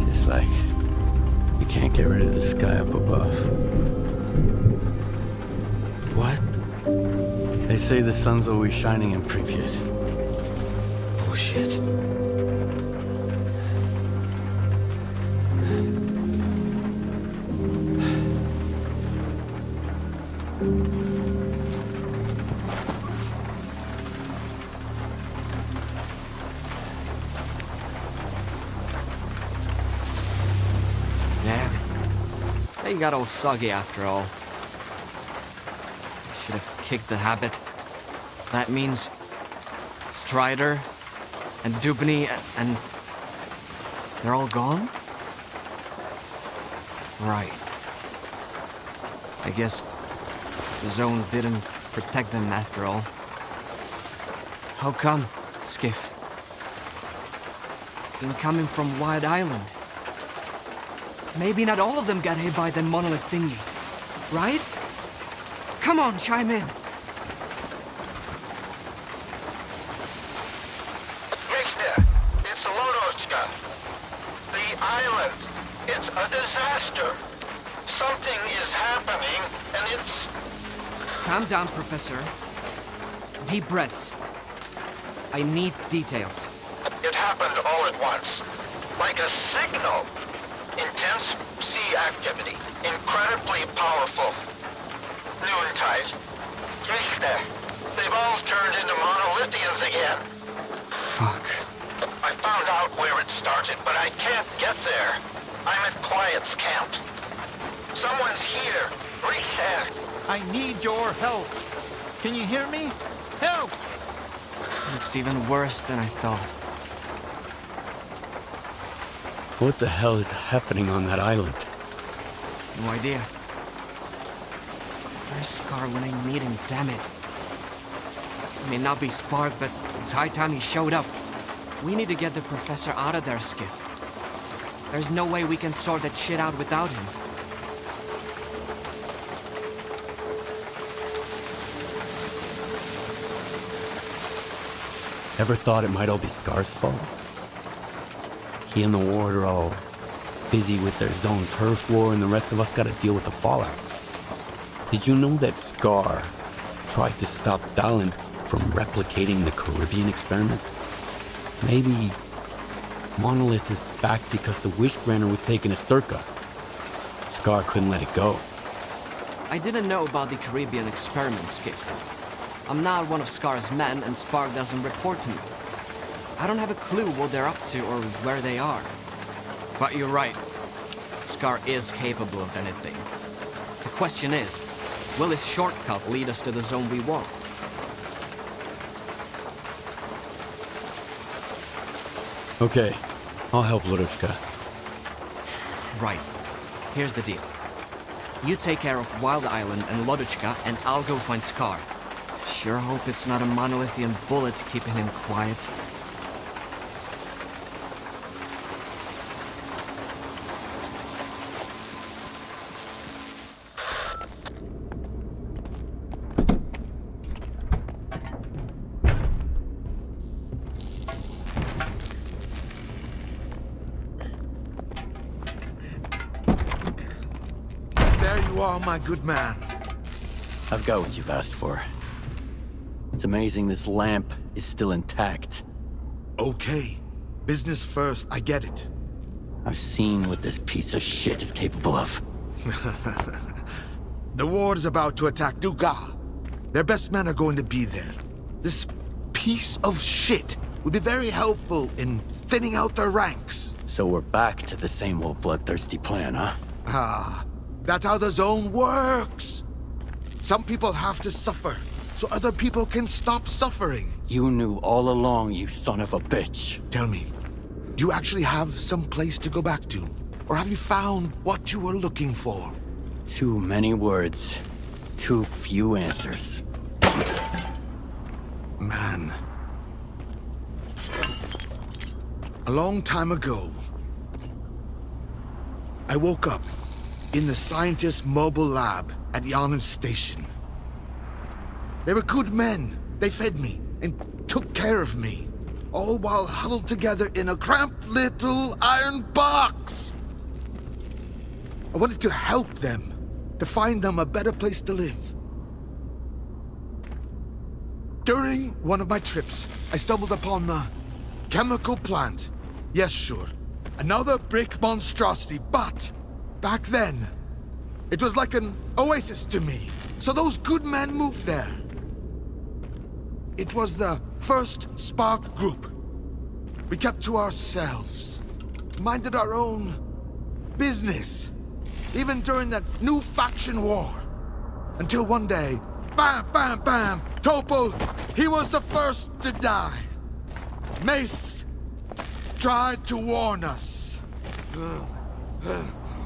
Just like you can't get rid of the sky up above. What? They say the sun's always shining in Pripyat. Bullshit. Damn. They got all soggy after all. Should have kicked the habit. That means Strider and Dubny and they're all gone? Right. I guess the zone didn't protect them after all. How come, Skiff? Incoming from Wild Island. Maybe not all of them got hit by the monolith thingy, right? Come on, chime in. Richter, it's Lodochka. The island, it's a disaster. Something is happening, and it's... Calm down, Professor. Deep breaths. I need details. It happened all at once. Like a signal. Intense sea activity. Incredibly powerful. Noontide. Richter, they've all turned into monolithians again. Fuck. I found out where it started, but I can't get there. I'm at Quiet's camp. Someone's here. Richter. I need your help. Can you hear me? Help! It's even worse than I thought. What the hell is happening on that island? No idea. Where's Scar when I need him, damn it? He may not be Spark, but it's high time he showed up. We need to get the Professor out of there, Skiff. There's no way we can sort that shit out without him. Ever thought it might all be Scar's fault? He and the Ward are all busy with their zone turf war, and the rest of us gotta deal with the fallout. Did you know that Scar tried to stop Dallin from replicating the Caribbean experiment? Maybe Monolith is back because the Wish Granter was taken to Circa. Scar couldn't let it go. I didn't know about the Caribbean experiment, Skip. I'm not one of Scar's men, and Spark doesn't report to me. I don't have a clue what they're up to or where they are. But you're right. Scar is capable of anything. The question is, will his shortcut lead us to the zone we want? Okay, I'll help Lodochka. Right. Here's the deal. You take care of Wild Island and Lodochka, and I'll go find Scar. Sure hope it's not a monolithian bullet keeping him quiet. There you are, my good man. I've got what you've asked for. It's amazing this lamp is still intact. Okay. Business first, I get it. I've seen what this piece of shit is capable of. The Ward is about to attack Duga. Their best men are going to be there. This piece of shit would be very helpful in thinning out their ranks. So we're back to the same old bloodthirsty plan, huh? Ah, that's how the zone works. Some people have to suffer, so other people can stop suffering. You knew all along, you son of a bitch. Tell me, do you actually have some place to go back to? Or have you found what you were looking for? Too many words, too few answers. Man. A long time ago, I woke up in the scientist's mobile lab at Yonam Station. They were good men. They fed me and took care of me, all while huddled together in a cramped little iron box. I wanted to help them, to find them a better place to live. During one of my trips, I stumbled upon a chemical plant. Yes, sure. Another brick monstrosity, but back then, it was like an oasis to me. So those good men moved there. It was the first Spark group. We kept to ourselves, minded our own business, even during that new faction war. Until one day, bam, bam, bam, Topol, he was the first to die. Mace tried to warn us.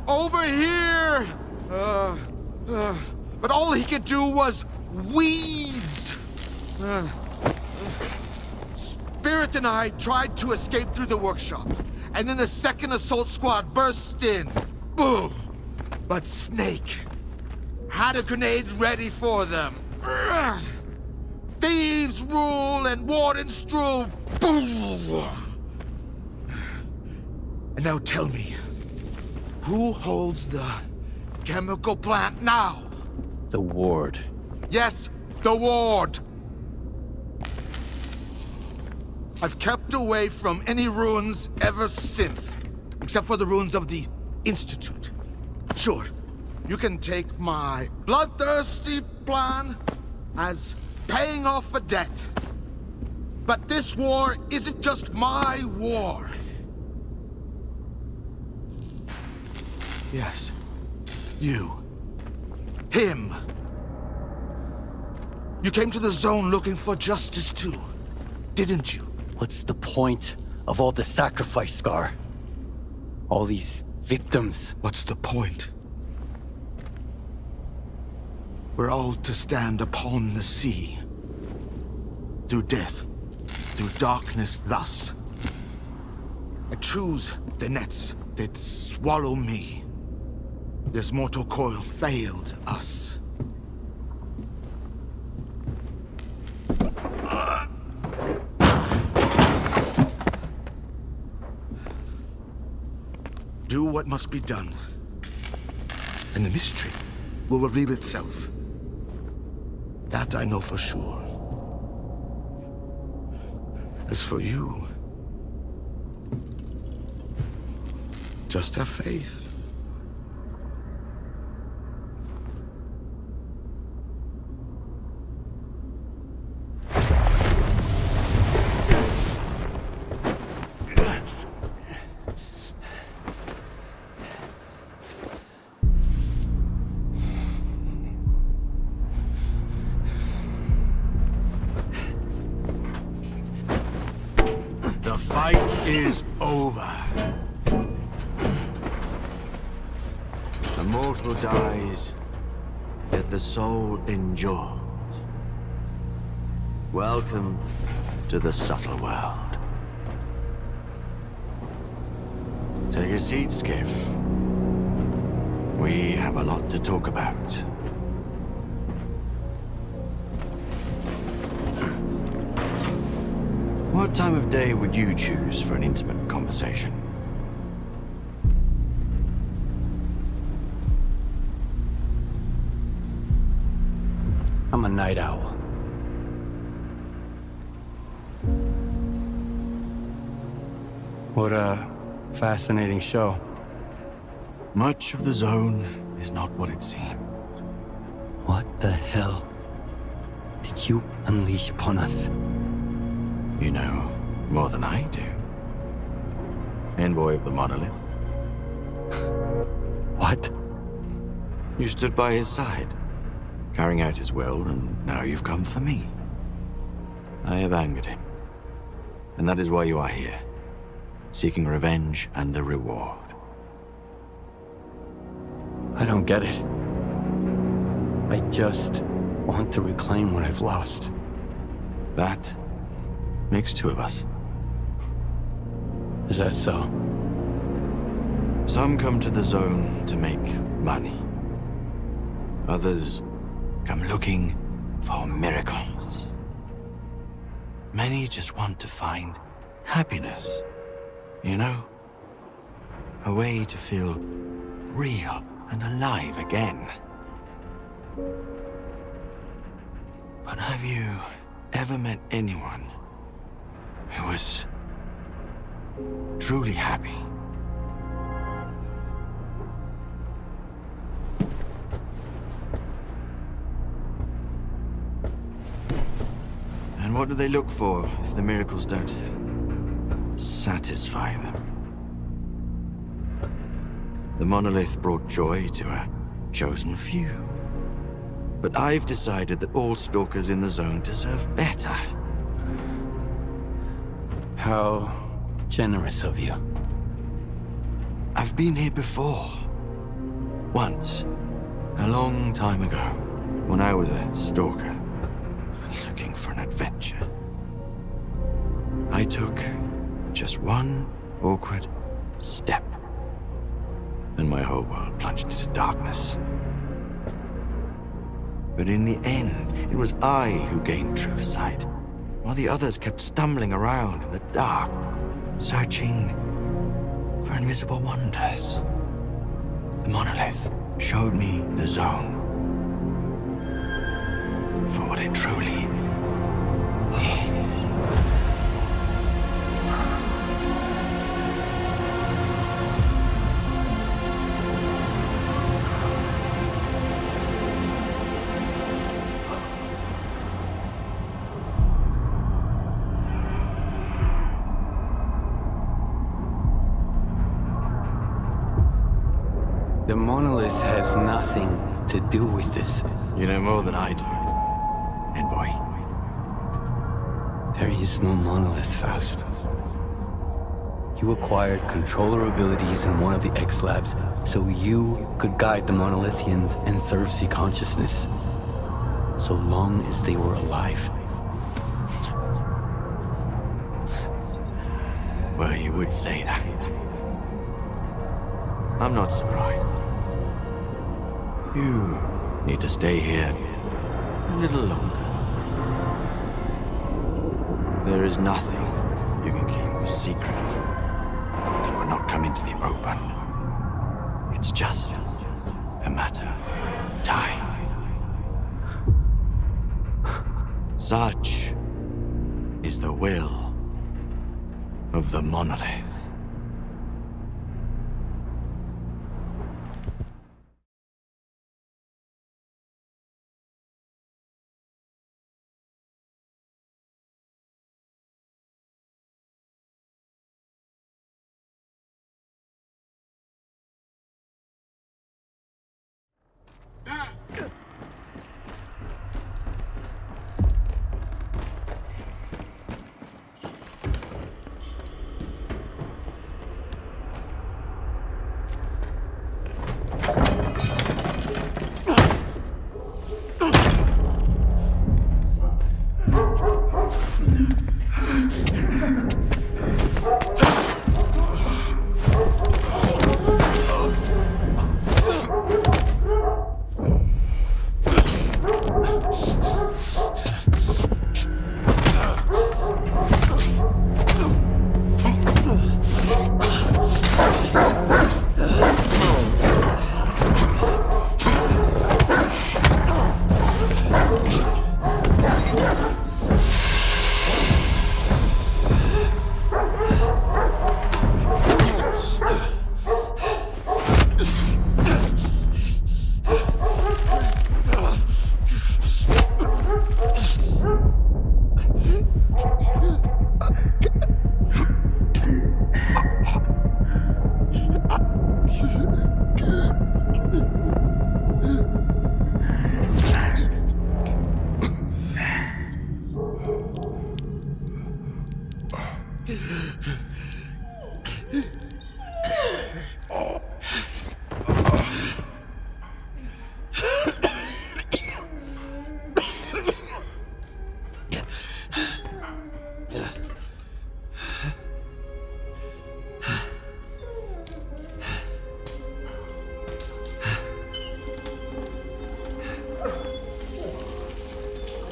Over here! But all he could do was wheeze. Spirit and I tried to escape through the workshop, and then the second assault squad burst in. Boom! But Snake had a grenade ready for them. Thieves rule and wardens rule. Boom! And now tell me, who holds the chemical plant now? The ward. Yes, the ward. I've kept away from any ruins ever since, except for the ruins of the Institute. Sure, you can take my bloodthirsty plan as paying off a debt. But this war isn't just my war. Yes, you. Him. You came to the zone looking for justice too, didn't you? What's the point of all the sacrifice, Scar? All these victims. What's the point? We're all to stand upon the sea. Through death, through darkness thus. I choose the nets that swallow me. This mortal coil failed us. Do what must be done, and the mystery will reveal itself. That I know for sure. As for you, just have faith. Is over. The mortal dies, yet the soul endures. Welcome to the subtle world. Take a seat, Skiff. We have a lot to talk about. What time of day would you choose for an intimate conversation? I'm a night owl. What a fascinating show. Much of the zone is not what it seems. What the hell did you unleash upon us? You know more than I do. Envoy of the Monolith. What? You stood by his side, carrying out his will, and now you've come for me. I have angered him. And that is why you are here, seeking revenge and a reward. I don't get it. I just want to reclaim what I've lost. That makes two of us. Is that so? Some come to the zone to make money. Others come looking for miracles. Many just want to find happiness. You know? A way to feel real and alive again. But have you ever met anyone who was truly happy? what do they look for if the miracles don't satisfy them? The monolith brought joy to a chosen few. But I've decided that all stalkers in the zone deserve better. How generous of you. I've been here before. Once. A long time ago. When I was a stalker. Looking for an adventure. I took just one awkward step. And my whole world plunged into darkness. But in the end, it was I who gained true sight, while the others kept stumbling around in the dark, searching for invisible wonders. The monolith showed me the zone for what it truly is. The monolith has nothing to do with this. You know more than I do, envoy. There is no monolith, Faust. You acquired controller abilities in one of the X-Labs so you could guide the monolithians and serve C consciousness. So long as they were alive. Well, you would say that. I'm not surprised. You need to stay here a little longer. There is nothing you can keep secret that will not come into the open. It's just a matter of time. Such is the will of the monolith.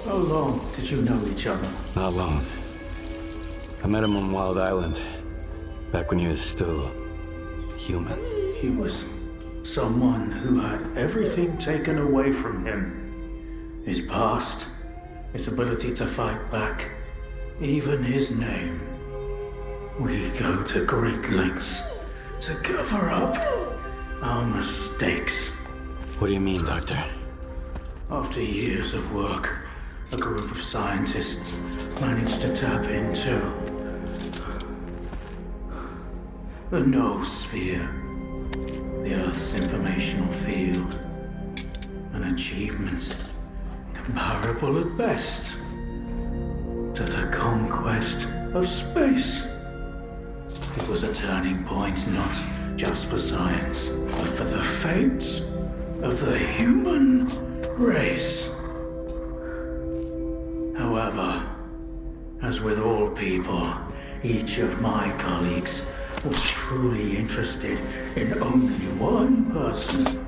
How long did you know each other? Not long. I met him on Wild Island, back when he was still human. He was someone who had everything taken away from him. His past, his ability to fight back, even his name. We go to great lengths to cover up our mistakes. What do you mean, Doctor? After years of work, a group of scientists managed to tap into the noosphere, the Earth's informational field. An achievement comparable at best to the conquest of space. It was a turning point not just for science, but for the fates of the human race. However, as with all people, each of my colleagues was truly interested in only one person: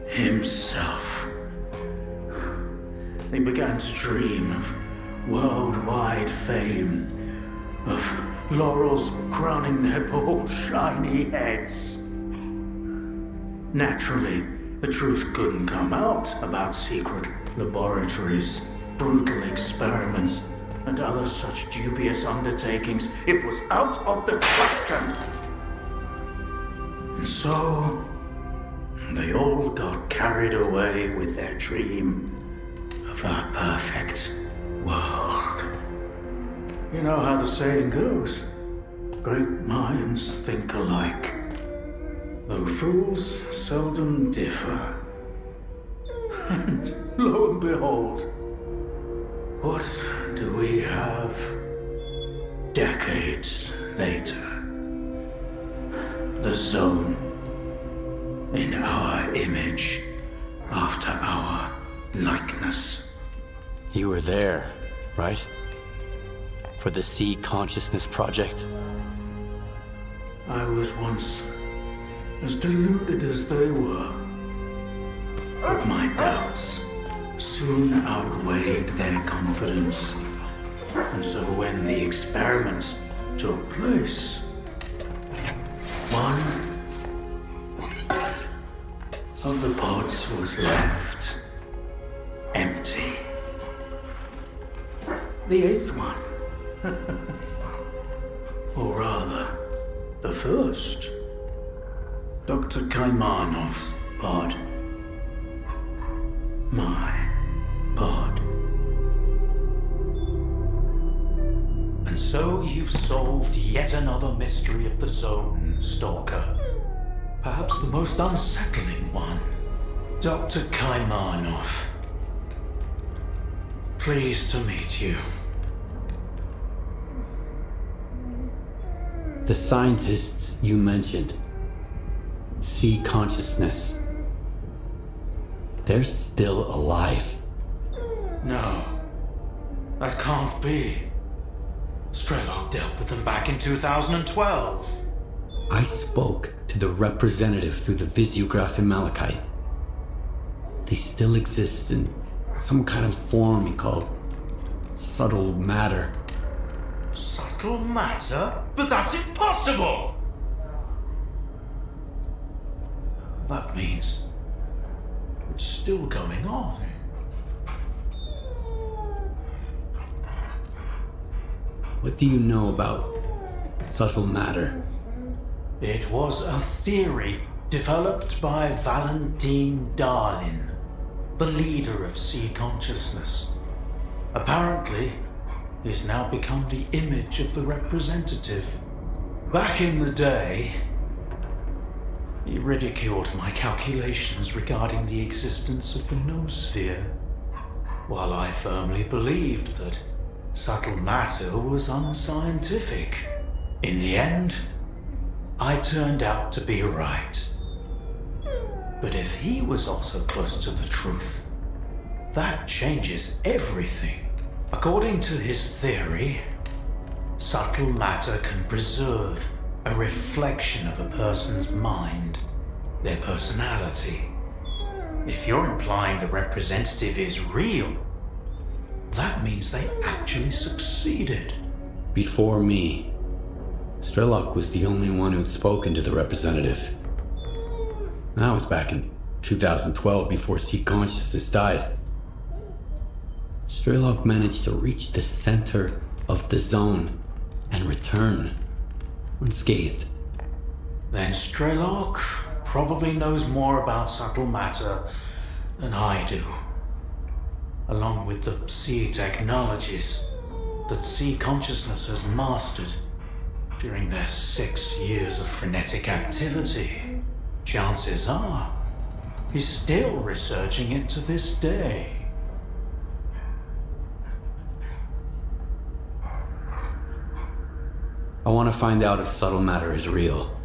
himself. They began to dream of worldwide fame, of laurels crowning their bald, shiny heads. Naturally, the truth couldn't come out about secret laboratories, brutal experiments, and other such dubious undertakings. It was out of the question. And so, they all got carried away with their dream of a perfect world. You know how the saying goes, great minds think alike, though fools seldom differ. And lo and behold, what do we have decades later? The Zone, in our image, after our likeness. You were there, right? For the Sea Consciousness Project? I was once as deluded as they were, but my doubts soon outweighed their confidence. And so when the experiment took place, one of the pods was left empty. The eighth one, or rather, the first, Dr. Kaimanov's pod. My pod. And so you've solved yet another mystery of the Zone, Stalker. Perhaps the most unsettling one. Dr. Kaimanov. Pleased to meet you. The scientists you mentioned, Sea Consciousness, they're still alive. No, that can't be. S.T.A.L.K.E.R dealt with them back in 2012. I spoke to the representative through the visiograph in Malachite. They still exist in some kind of form called subtle matter. Subtle matter? But that's impossible! That means it's still going on. What do you know about subtle matter? It was a theory developed by Valentine Darlin, the leader of Sea Consciousness. Apparently, he's now become the image of the representative. Back in the day, he ridiculed my calculations regarding the existence of the noosphere, while I firmly believed that subtle matter was unscientific. In the end, I turned out to be right. But if he was also close to the truth, that changes everything. According to his theory, subtle matter can preserve a reflection of a person's mind, their personality. If you're implying the representative is real, that means they actually succeeded. Before me, S.T.A.L.K.E.R was the only one who'd spoken to the representative. That was back in 2012, before Sea Consciousness died. S.T.A.L.K.E.R managed to reach the center of the Zone and return unscathed. Then S.T.A.L.K.E.R probably knows more about subtle matter than I do. along with the sea technologies that sea consciousness has mastered during their 6 years of frenetic activity, chances are he's still researching it to this day. I want to find out if subtle matter is real.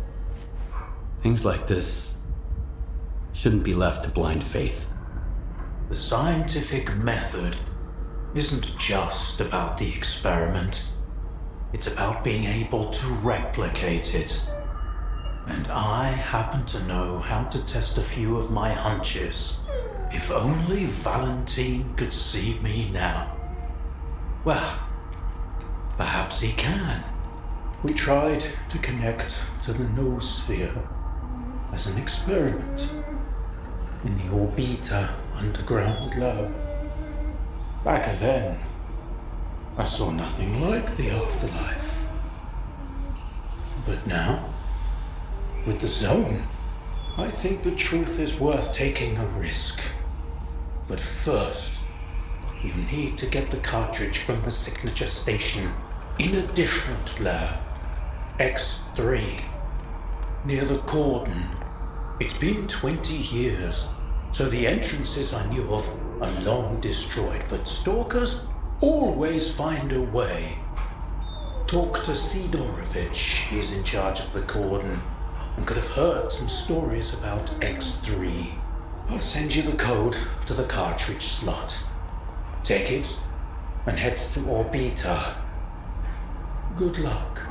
Things like this shouldn't be left to blind faith. The scientific method isn't just about the experiment. It's about being able to replicate it. And I happen to know how to test a few of my hunches. If only Valentine could see me now. Well, perhaps he can. We tried to connect to the noosphere as an experiment in the Orbiter underground lab. Back then, I saw nothing like the afterlife. But now, with the zone, I think the truth is worth taking a risk. But first, you need to get the cartridge from the signature station in a different lab. X3, near the cordon. It's been 20 years, so the entrances I knew of are long destroyed, but stalkers always find a way. Talk to Sidorovich, he's in charge of the cordon, and could have heard some stories about X3. I'll send you the code to the cartridge slot. Take it, and head to Orbiter. Good luck.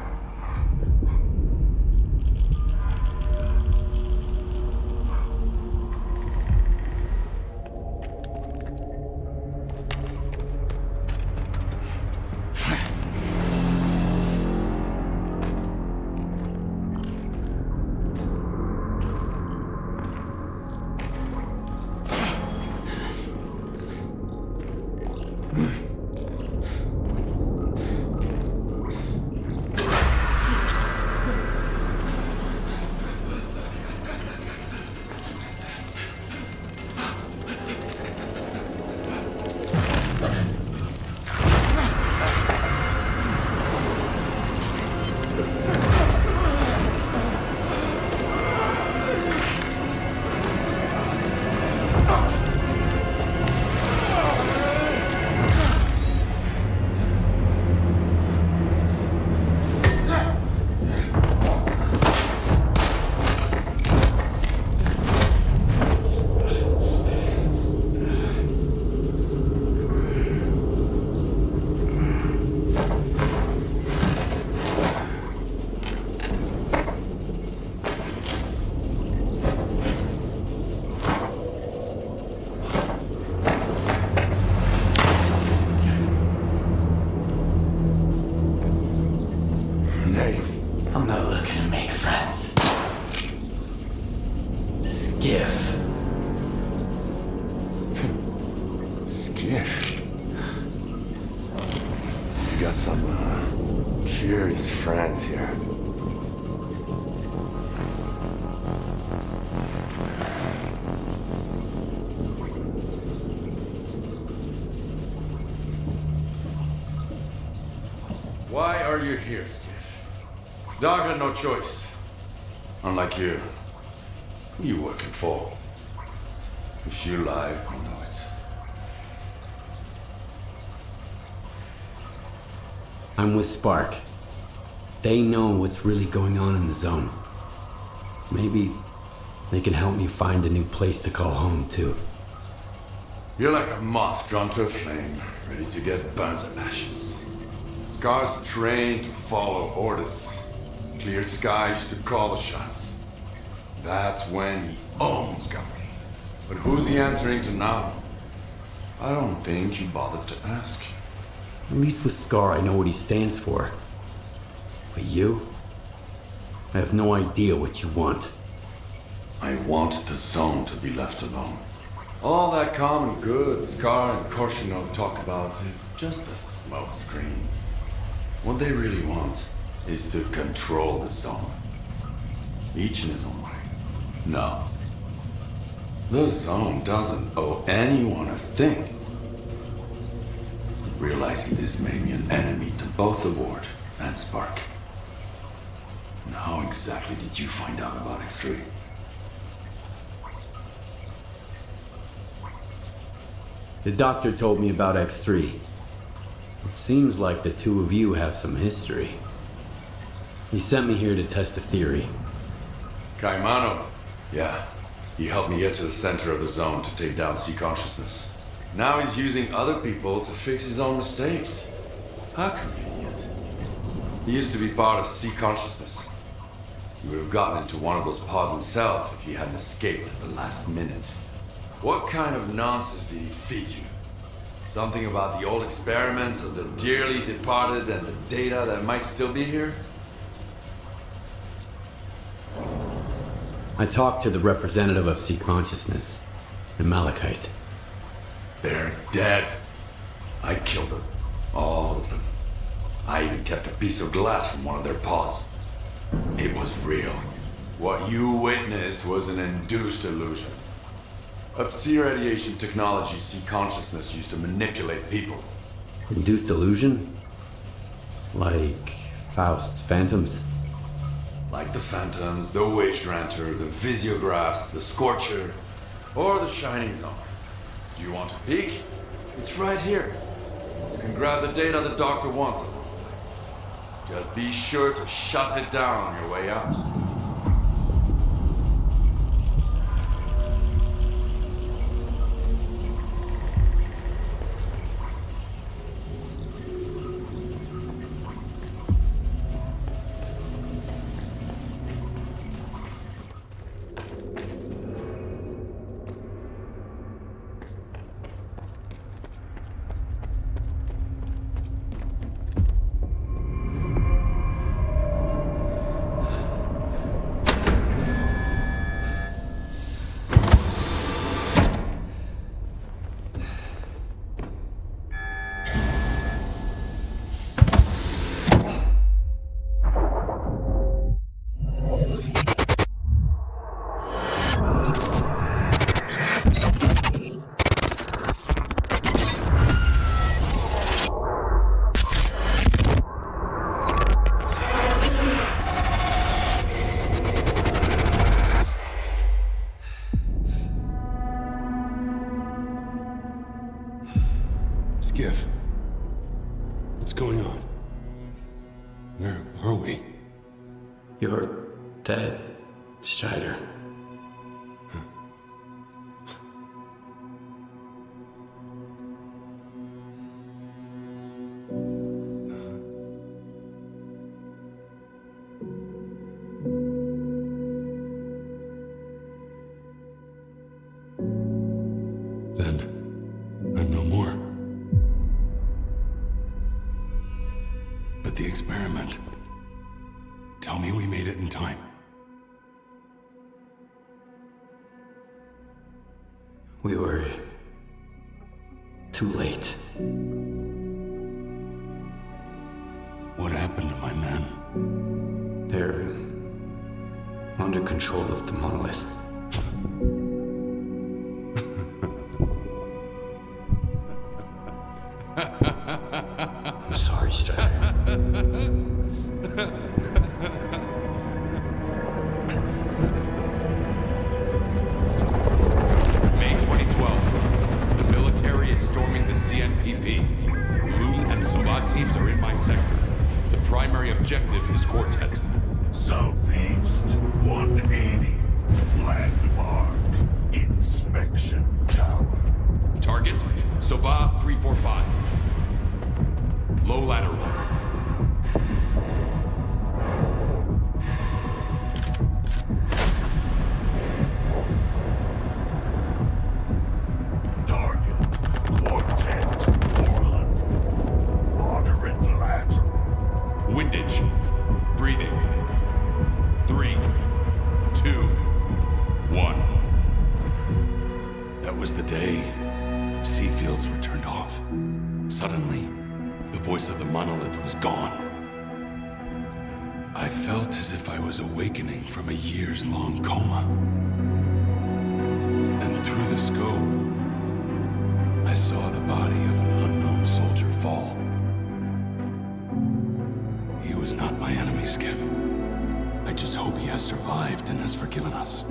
I'm not looking to make friends. Skiff. Skiff? You got some curious friends here. Why are you here, Skiff? Dog had no choice. Unlike you. Who you working for? If you lie, I know it. I'm with Spark. They know what's really going on in the zone. Maybe they can help me find a new place to call home, too. You're like a moth drawn to a flame, ready to get burnt to ashes. SCAR's trained to follow orders. Clear skies to call the shots. That's when he almost got me. But who's he answering to now? I don't think you bothered to ask. At least with SCAR, I know what he stands for. But you? I have no idea what you want. I want the zone to be left alone. All that common good SCAR and Chornoby talk about is just a smokescreen. What they really want is to control the zone. Each in his own way. No. The zone doesn't owe anyone a thing. realizing this made me an enemy to both the Ward and Spark. And how exactly did you find out about X3? The doctor told me about X3. It seems like the two of you have some history. He sent me here to test a theory. Caimano? Yeah. He helped me get to the center of the zone to take down C consciousness. Now he's using other people to fix his own mistakes. How convenient. He used to be part of C consciousness. He would have gotten into one of those pods himself if he hadn't escaped at the last minute. What kind of nonsense did he feed you? Something about the old experiments of the dearly departed and the data that might still be here? I talked to the representative of C consciousness, the Malachite. They're dead. I killed them. All of them. I even kept a piece of glass from one of their pods. It was real. What you witnessed was an induced illusion. A Psi radiation technology C consciousness used to manipulate people. Induced illusion? Like Faust's phantoms? Like the Phantoms, the Wage Granter, the Visiographs, the Scorcher, or the Shining Zone. Do you want a peek? It's right here. You can grab the data the doctor wants. Just be sure to shut it down on your way out. What's going on? Where are we? You're dead, Strider. The experiment. Tell me we made it in time. We were too late. What happened to my men? They're under control of the monolith. I'm sorry, Strider. May 2012. The military is storming the CNPP. Loon and SWAT teams are in my sector. The primary objective is Quartet. Southeast 180. Landmark. Inspection Tower. Target, Soba 345. Low lateral. Target, Quartet 400. Moderate lateral. Windage. Breathing. 3, 2, 1. That was the day the Psi fields were turned off. Suddenly, the voice of the monolith was gone. I felt as if I was awakening from a years-long coma. And through the scope, I saw the body of an unknown soldier fall. He was not my enemy, Skiff. I just hope he has survived and has forgiven us.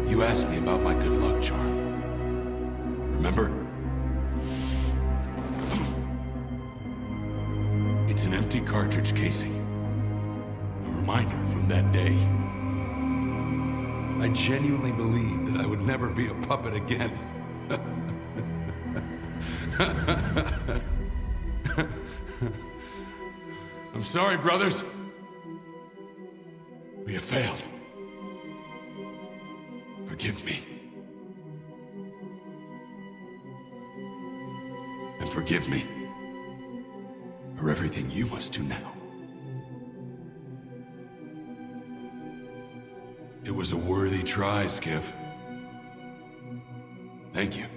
You asked me about my good luck charm. Remember? It's an empty cartridge casing. A reminder from that day. I genuinely believed that I would never be a puppet again. I'm sorry, brothers. We have failed. Forgive me. And forgive me for everything you must do now. It was a worthy try, Skiff. Thank you.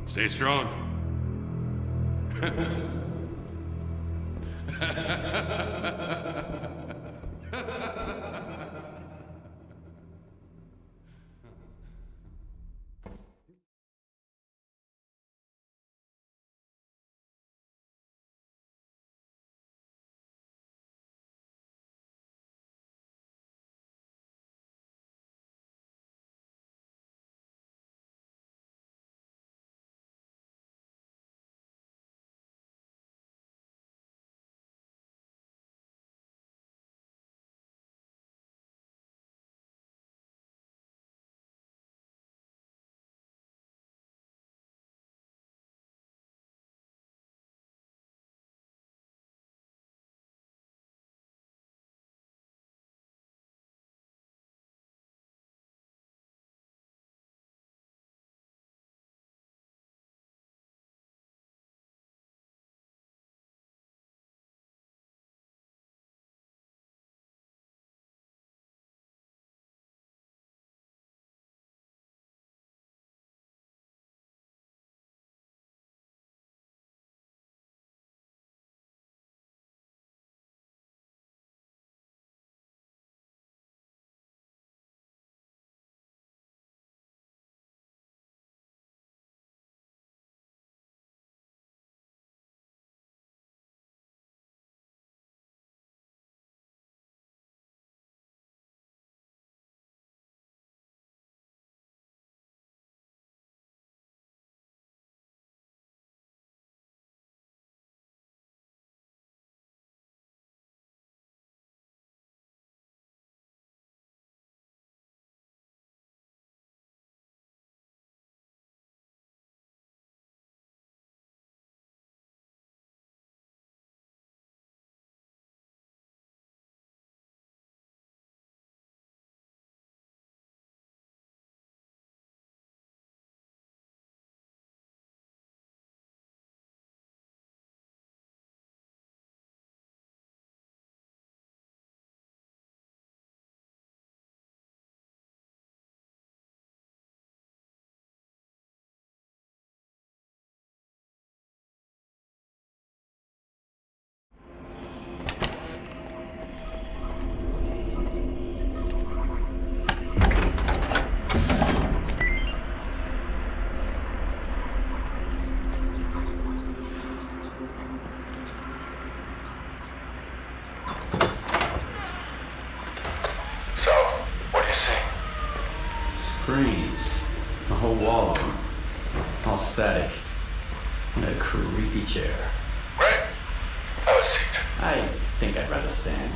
Stay strong. Screens. A whole wall of them. All static. And a creepy chair. Right. Have a seat. I think I'd rather stand.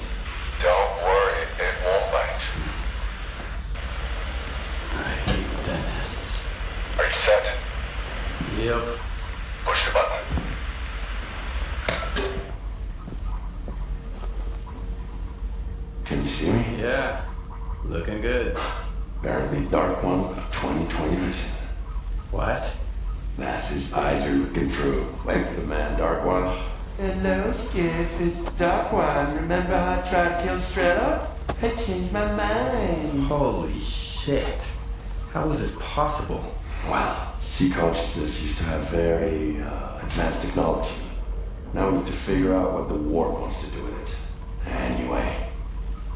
Don't worry, it won't bite. I hate dentists. Are you set? Yep. Push the button. Can you see me? Yeah. Looking good. Apparently Dark One's got 20/20 vision. What? That's his eyes are looking through. Wave to the man, Dark One. Hello, Skiff. It's Dark One. Remember how I tried to kill S.T.A.L.K.E.R? I changed my mind. Holy shit. How is this possible? Well, sea consciousness used to have very advanced technology. Now we need to figure out what the war wants to do with it. Anyway,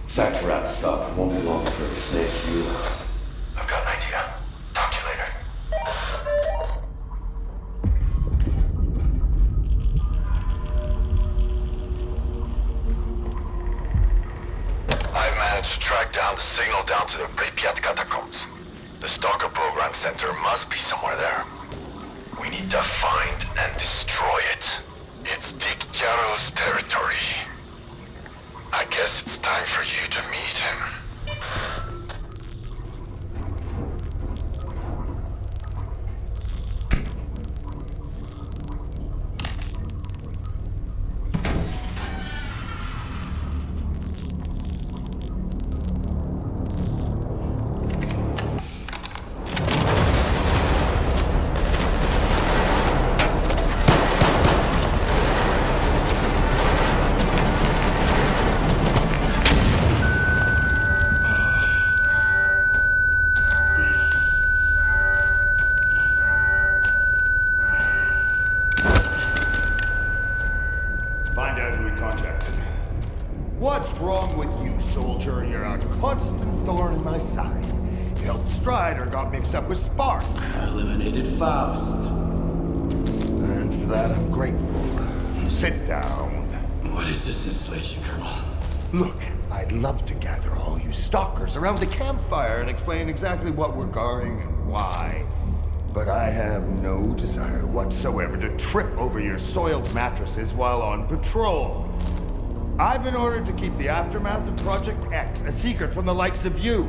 it's time to wrap this up. It won't be long before the snakes you out. I've got an idea. Talk to you later. signal down to the Pripyat catacombs. The Stalker program center must be somewhere there. We need to find and destroy it. It's S.T.A.L.K.E.R's territory. I guess it's time for you to meet him. Find out who he contacted. What's wrong with you, soldier? You're a constant thorn in my side. You helped S.T.A.L.K.E.R got mixed up with Spark. I eliminated Faust. And for that, I'm grateful. Sit down. What is this installation, Colonel? Look, I'd love to gather all you stalkers around the campfire and explain exactly what we're guarding and why. But I have no desire whatsoever to trip over your soiled mattresses while on patrol. I've been ordered to keep the aftermath of Project X a secret from the likes of you.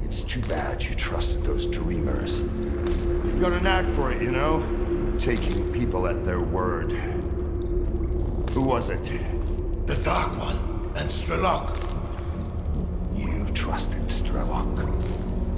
It's too bad you trusted those dreamers. You've got a knack for it, you know? Taking people at their word. Who was it? The Dark One and S.T.A.L.K.E.R. You trusted S.T.A.L.K.E.R?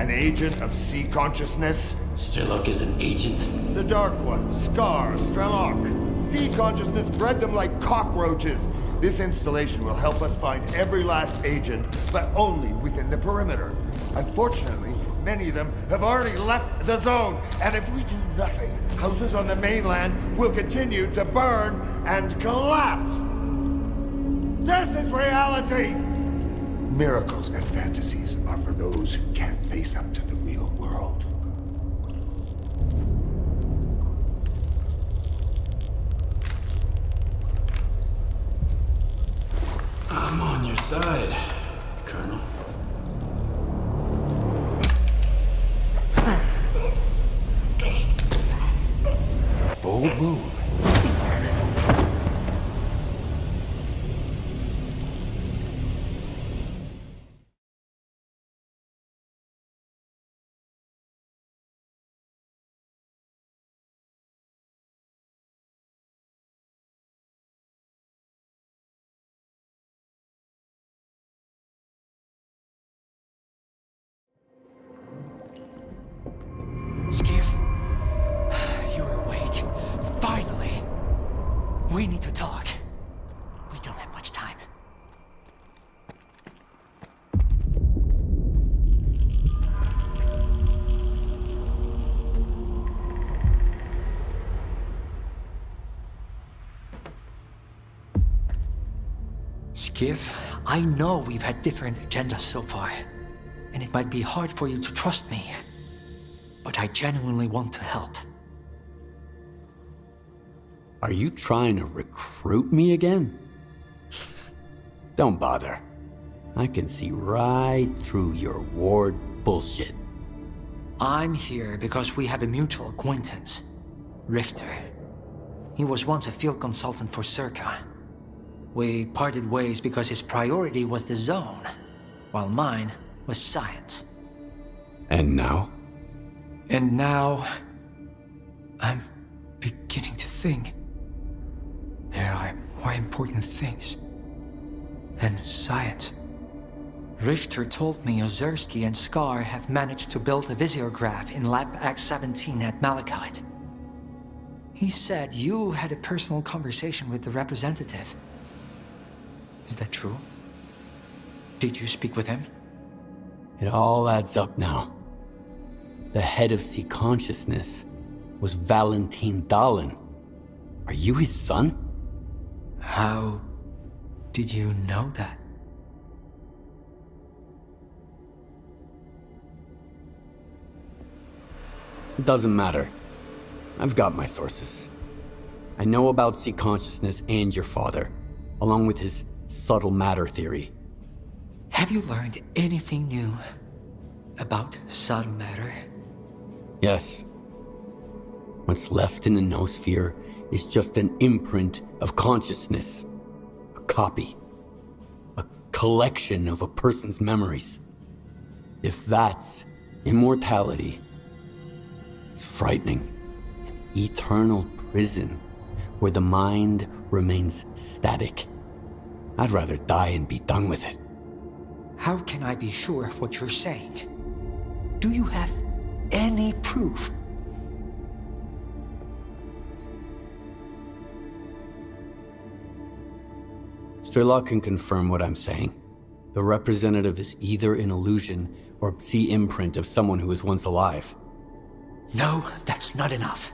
An agent of sea consciousness? S.T.A.L.K.E.R is an agent? The Dark One, S.T.A.R.K.E.R, S.T.A.L.K.E.R. Sea consciousness bred them like cockroaches. This installation will help us find every last agent, but only within the perimeter. Unfortunately, many of them have already left the zone, and if we do nothing, houses on the mainland will continue to burn and collapse. This is reality! Miracles and fantasies are for those who can't face up to the real world. I'm on your side, Colonel. Bold move. Skiff, you're awake. Finally. We need to talk. We don't have much time. Skiff, I know we've had different agendas so far, and it might be hard for you to trust me. But I genuinely want to help. Are you trying to recruit me again? Don't bother. I can see right through your ward bullshit. I'm here because we have a mutual acquaintance. Richter. He was once a field consultant for S.T.A.L.K.E.R. We parted ways because his priority was the zone, while mine was science. And now? And now, I'm beginning to think there are more important things than science. Richter told me Ozerski and S.T.A.L.K.E.R have managed to build a visiograph in Lab X-17 at Malachite. He said you had a personal conversation with the representative. Is that true? Did you speak with him? It all adds up now. The head of Sea Consciousness was Valentin Dahlin. Are you his son? How did you know that? It doesn't matter. I've got my sources. I know about Sea Consciousness and your father, along with his subtle matter theory. Have you learned anything new about subtle matter? Yes. What's left in the noosphere is just an imprint of consciousness. A copy. A collection of a person's memories. If that's immortality, it's frightening. An eternal prison where the mind remains static. I'd rather die and be done with it. How can I be sure of what you're saying? Do you have any proof? Strelok can confirm what I'm saying. The representative is either an illusion or the imprint of someone who was once alive. No, that's not enough.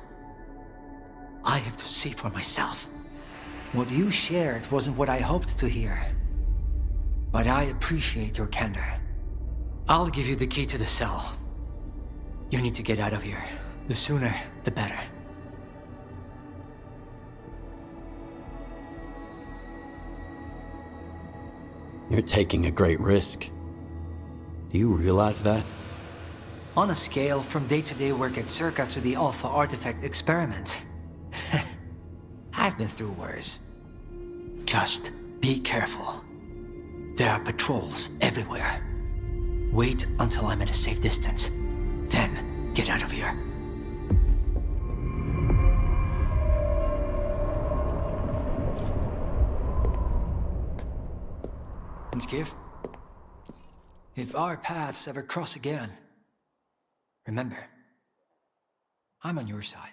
I have to see for myself. What you shared wasn't what I hoped to hear. But I appreciate your candor. I'll give you the key to the cell. You need to get out of here. The sooner, the better. You're taking a great risk. Do you realize that? On a scale from day-to-day work at Circa to the Alpha Artifact experiment. I've been through worse. Just be careful. There are patrols everywhere. Wait until I'm at a safe distance. Then, get out of here. And Skiff, if our paths ever cross again, remember, I'm on your side.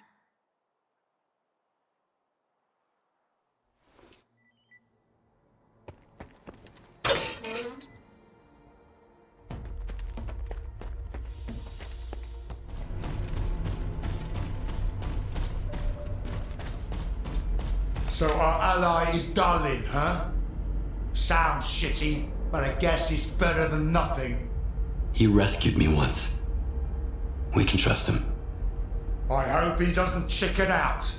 So our ally is Darlin, huh? Sounds shitty, but I guess it's better than nothing. He rescued me once. We can trust him. I hope he doesn't chicken out.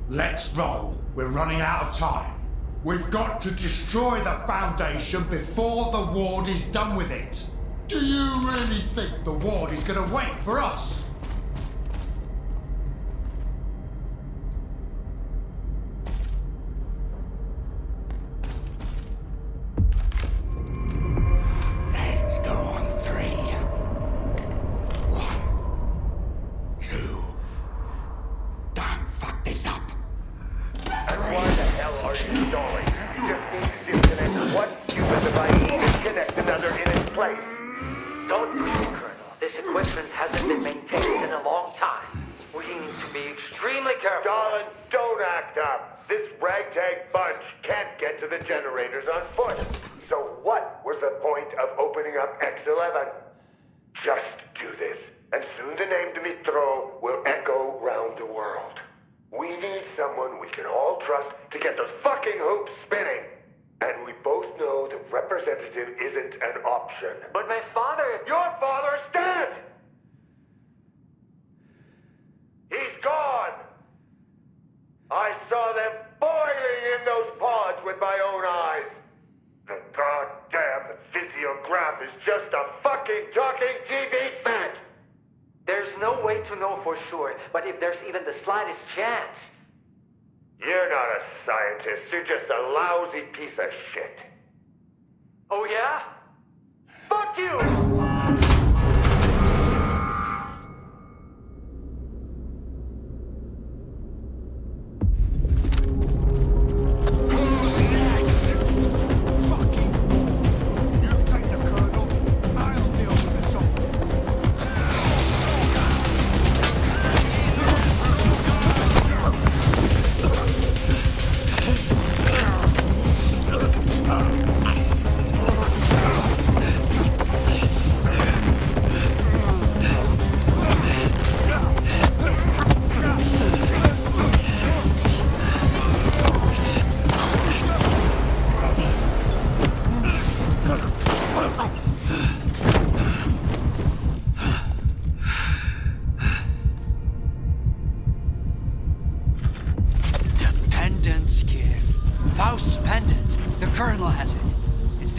Let's roll. We're running out of time. We've got to destroy the Foundation before the Ward is done with it. Do you really think the Ward is gonna wait for us? Let's go on 3. 1, 2. Don't fuck this up. And why the hell are you stalling? You just need to disconnect one stupid device and connect another in its place. Don't worry, Colonel. This equipment hasn't been maintained in a long time. We need to be extremely careful. Darling, don't act up. This ragtag bunch can't get to the generators on foot. So what was the point of opening up X11? Just do this, and soon the name Dimitro will echo round the world. We need someone we can all trust to get those fucking hoops spinning. And we both know the representative isn't an option. But my father... Your father's dead! He's gone! I saw them boiling in those pods with my own eyes. The goddamn physiograph is just a fucking talking TV set! There's no way to know for sure, but if there's even the slightest chance... You're not a scientist, you're just a lousy piece of shit. Oh yeah? Fuck you!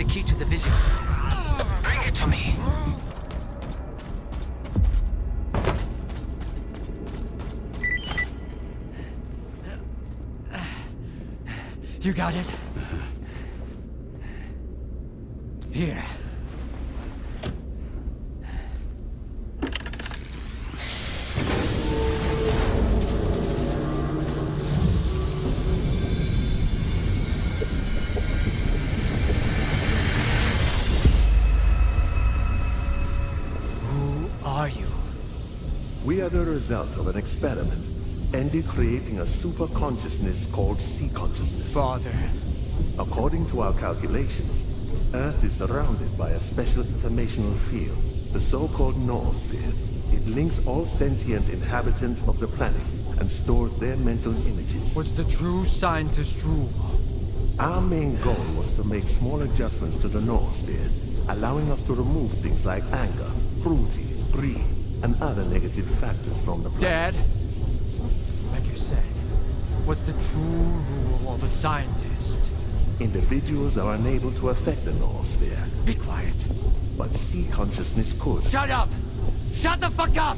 the key to the vision. Bring it to me. You got it? Here. Who are you? We are the result of an experiment, ended creating a super consciousness called sea consciousness. Father. According to our calculations, Earth is surrounded by a special informational field, the so-called noosphere. It links all sentient inhabitants of the planet and stores their mental images. What's the true scientist rule? Our main goal was to make small adjustments to the noosphere, allowing us to remove things like anger, cruelty, greed, and other negative factors from the planet. Dad, like you said, what's the true rule of a scientist? Individuals are unable to affect the noosphere. Be quiet. But sea consciousness could. Shut up! Shut the fuck up!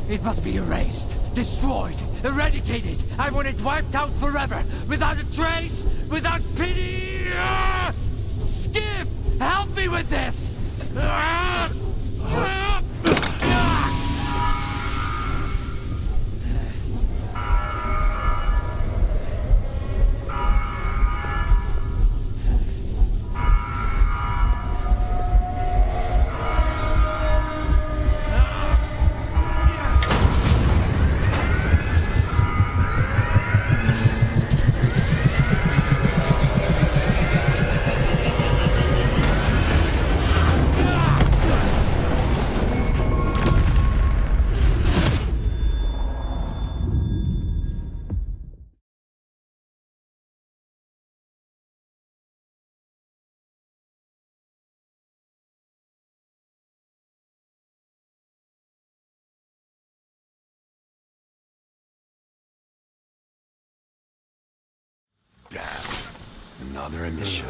It must be erased, destroyed, eradicated. I want it wiped out forever, without a trace, without pity! Skip! Help me with this! Damn. Another emission.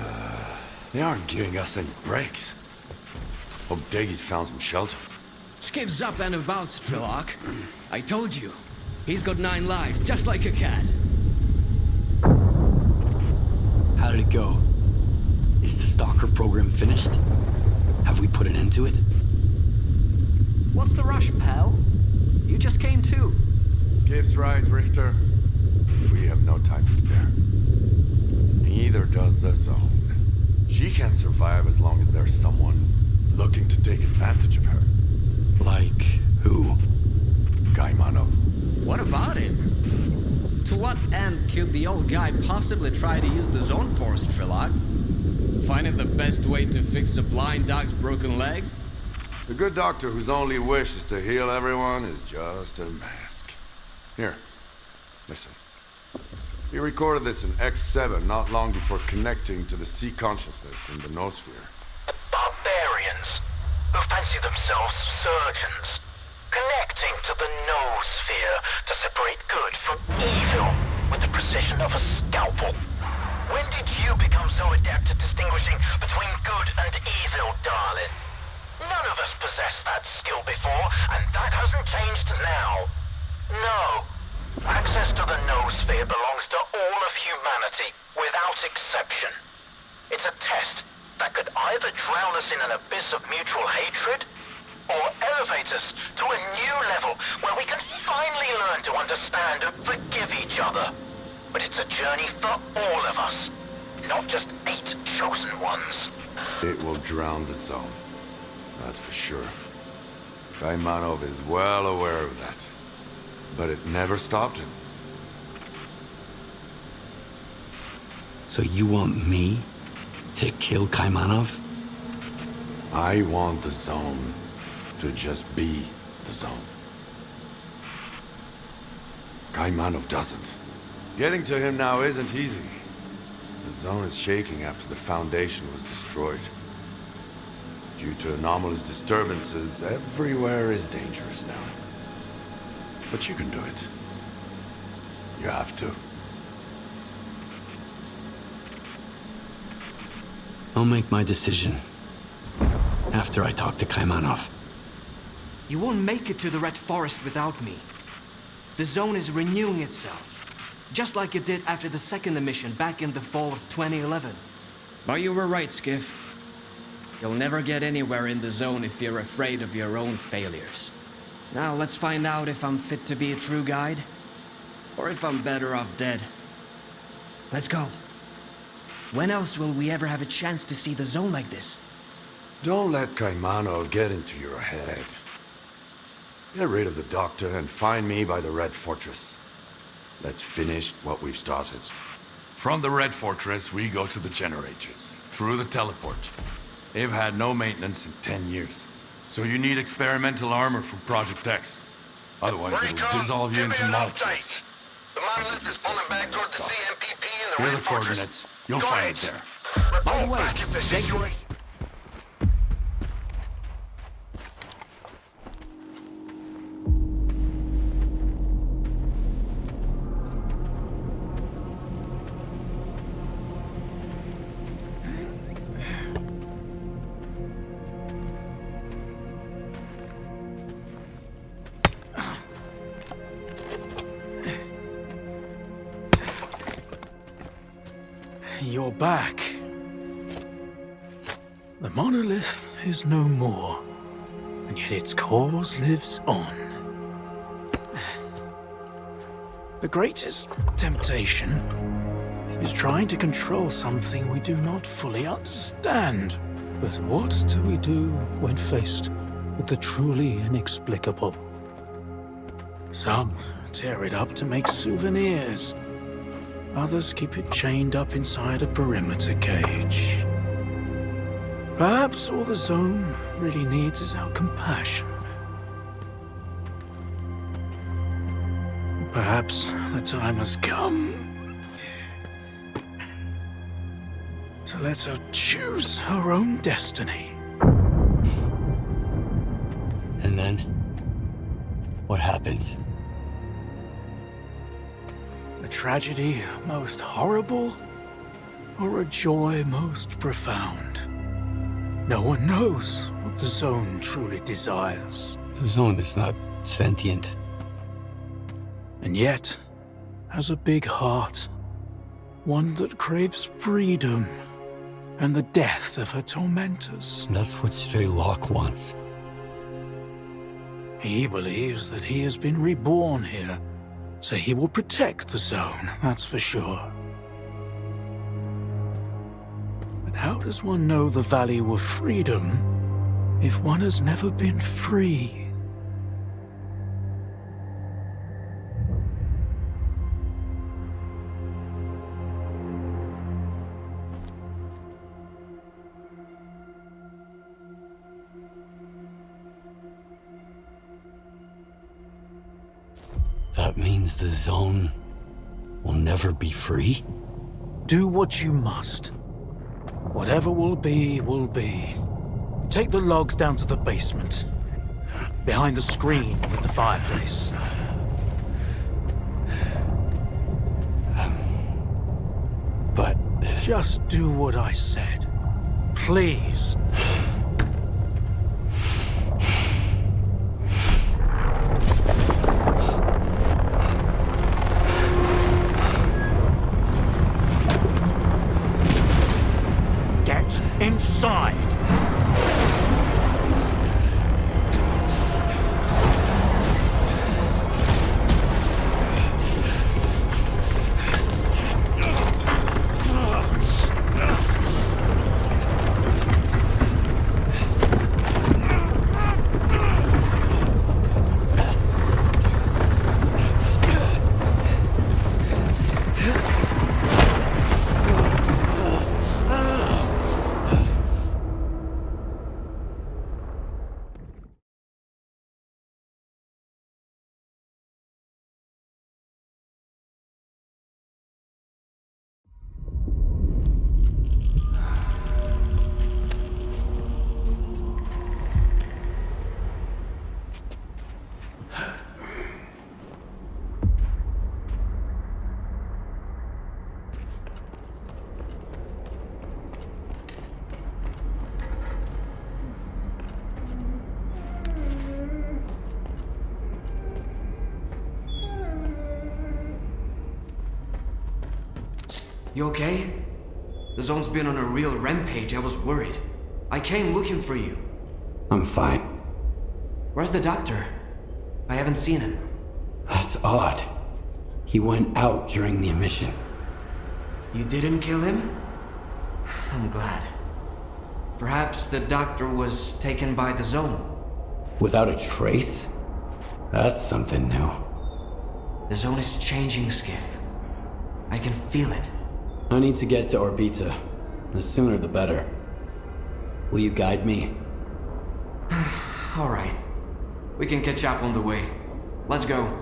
They aren't giving us any breaks. Hope Daggy's found some shelter. Skip's up and about, S.T.A.L.K.E.R. I told you. He's got 9 lives, just like a cat. How did it go? Is the STALKER program finished? Have we put an end to it? What's the rush, pal? You just came too. Skip's right, Richter. We have no time to spare. Neither does the Zone. She can't survive as long as there's someone looking to take advantage of her. Like who? Kaimanov. What about him? To what end could the old guy possibly try to use the Zone for, S.T.A.L.K.E.R? Find it the best way to fix a blind dog's broken leg? The good doctor whose only wish is to heal everyone is just a mask. Here, listen. He recorded this in X7 not long before connecting to the sea consciousness in the noosphere. Barbarians who fancy themselves surgeons, connecting to the noosphere to separate good from evil with the precision of a scalpel. When did you become so adept at distinguishing between good and evil, darling? None of us possessed that skill before, and that hasn't changed now. No. Access to the noosphere belongs to all of humanity, without exception. It's a test that could either drown us in an abyss of mutual hatred, or elevate us to a new level where we can finally learn to understand and forgive each other. But it's a journey for all of us, not just 8 chosen ones. It will drown the Zone. That's for sure. Kaimanov is well aware of that. But it never stopped him. So you want me to kill Kaimanov? I want the Zone to just be the Zone. Kaimanov doesn't. Getting to him now isn't easy. The Zone is shaking after the Foundation was destroyed. Due to anomalous disturbances, everywhere is dangerous now. But you can do it. You have to. I'll make my decision after I talk to Kaimanov. You won't make it to the Red Forest without me. The zone is renewing itself, just like it did after the second emission back in the fall of 2011. But you were right, Skiff. You'll never get anywhere in the zone if you're afraid of your own failures. Now let's find out if I'm fit to be a true guide, or if I'm better off dead. Let's go. When else will we ever have a chance to see the zone like this? Don't let Kaimanov get into your head. Get rid of the doctor and find me by the Red Fortress. Let's finish what we've started. From the Red Fortress, we go to the generators, through the teleport. They've had no maintenance in 10 years. So you need experimental armor from Project X. Otherwise it'll dissolve you into molecules. The monolith is pulling back toward the CMPP and the Here are Red the Fortress. coordinates. You'll find it there. By the way, Back if they regular... You're back. The monolith is no more, and yet its cause lives on. The greatest temptation is trying to control something we do not fully understand. But what do we do when faced with the truly inexplicable? Some tear it up to make souvenirs. Others keep it chained up inside a perimeter cage. Perhaps all the zone really needs is our compassion. Perhaps the time has come to let her choose her own destiny. And then, what happens? A tragedy most horrible, or a joy most profound? No one knows what the zone truly desires. The zone is not sentient. And yet, has a big heart. One that craves freedom and the death of her tormentors. That's what S.T.A.L.K.E.R wants. He believes that he has been reborn here, so he will protect the zone, that's for sure. But how does one know the value of freedom if one has never been free? That means the zone will never be free? Do what you must. Whatever will be, will be. Take the logs down to the basement. Behind the screen with the fireplace. But... Just do what I said. Please. Inside! You okay? The zone's been on a real rampage. I was worried. I came looking for you. I'm fine. Where's the doctor? I haven't seen him. That's odd. He went out during the emission. You didn't kill him? I'm glad. Perhaps the doctor was taken by the zone. Without a trace? That's something new. The zone is changing, Skiff. I can feel it. I need to get to Orbita. The sooner the better. Will you guide me? All right. We can catch up on the way. Let's go.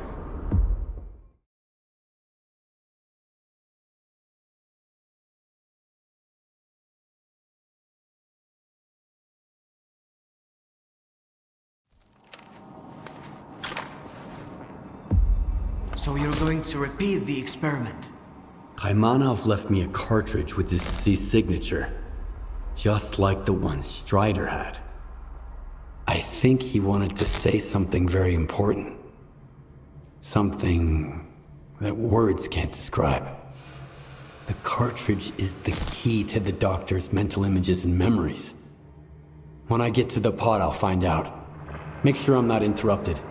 So you're going to repeat the experiment? Kaimanov left me a cartridge with his deceased signature, just like the one Strider had. I think he wanted to say something very important. Something that words can't describe. The cartridge is the key to the doctor's mental images and memories. When I get to the pod, I'll find out. Make sure I'm not interrupted.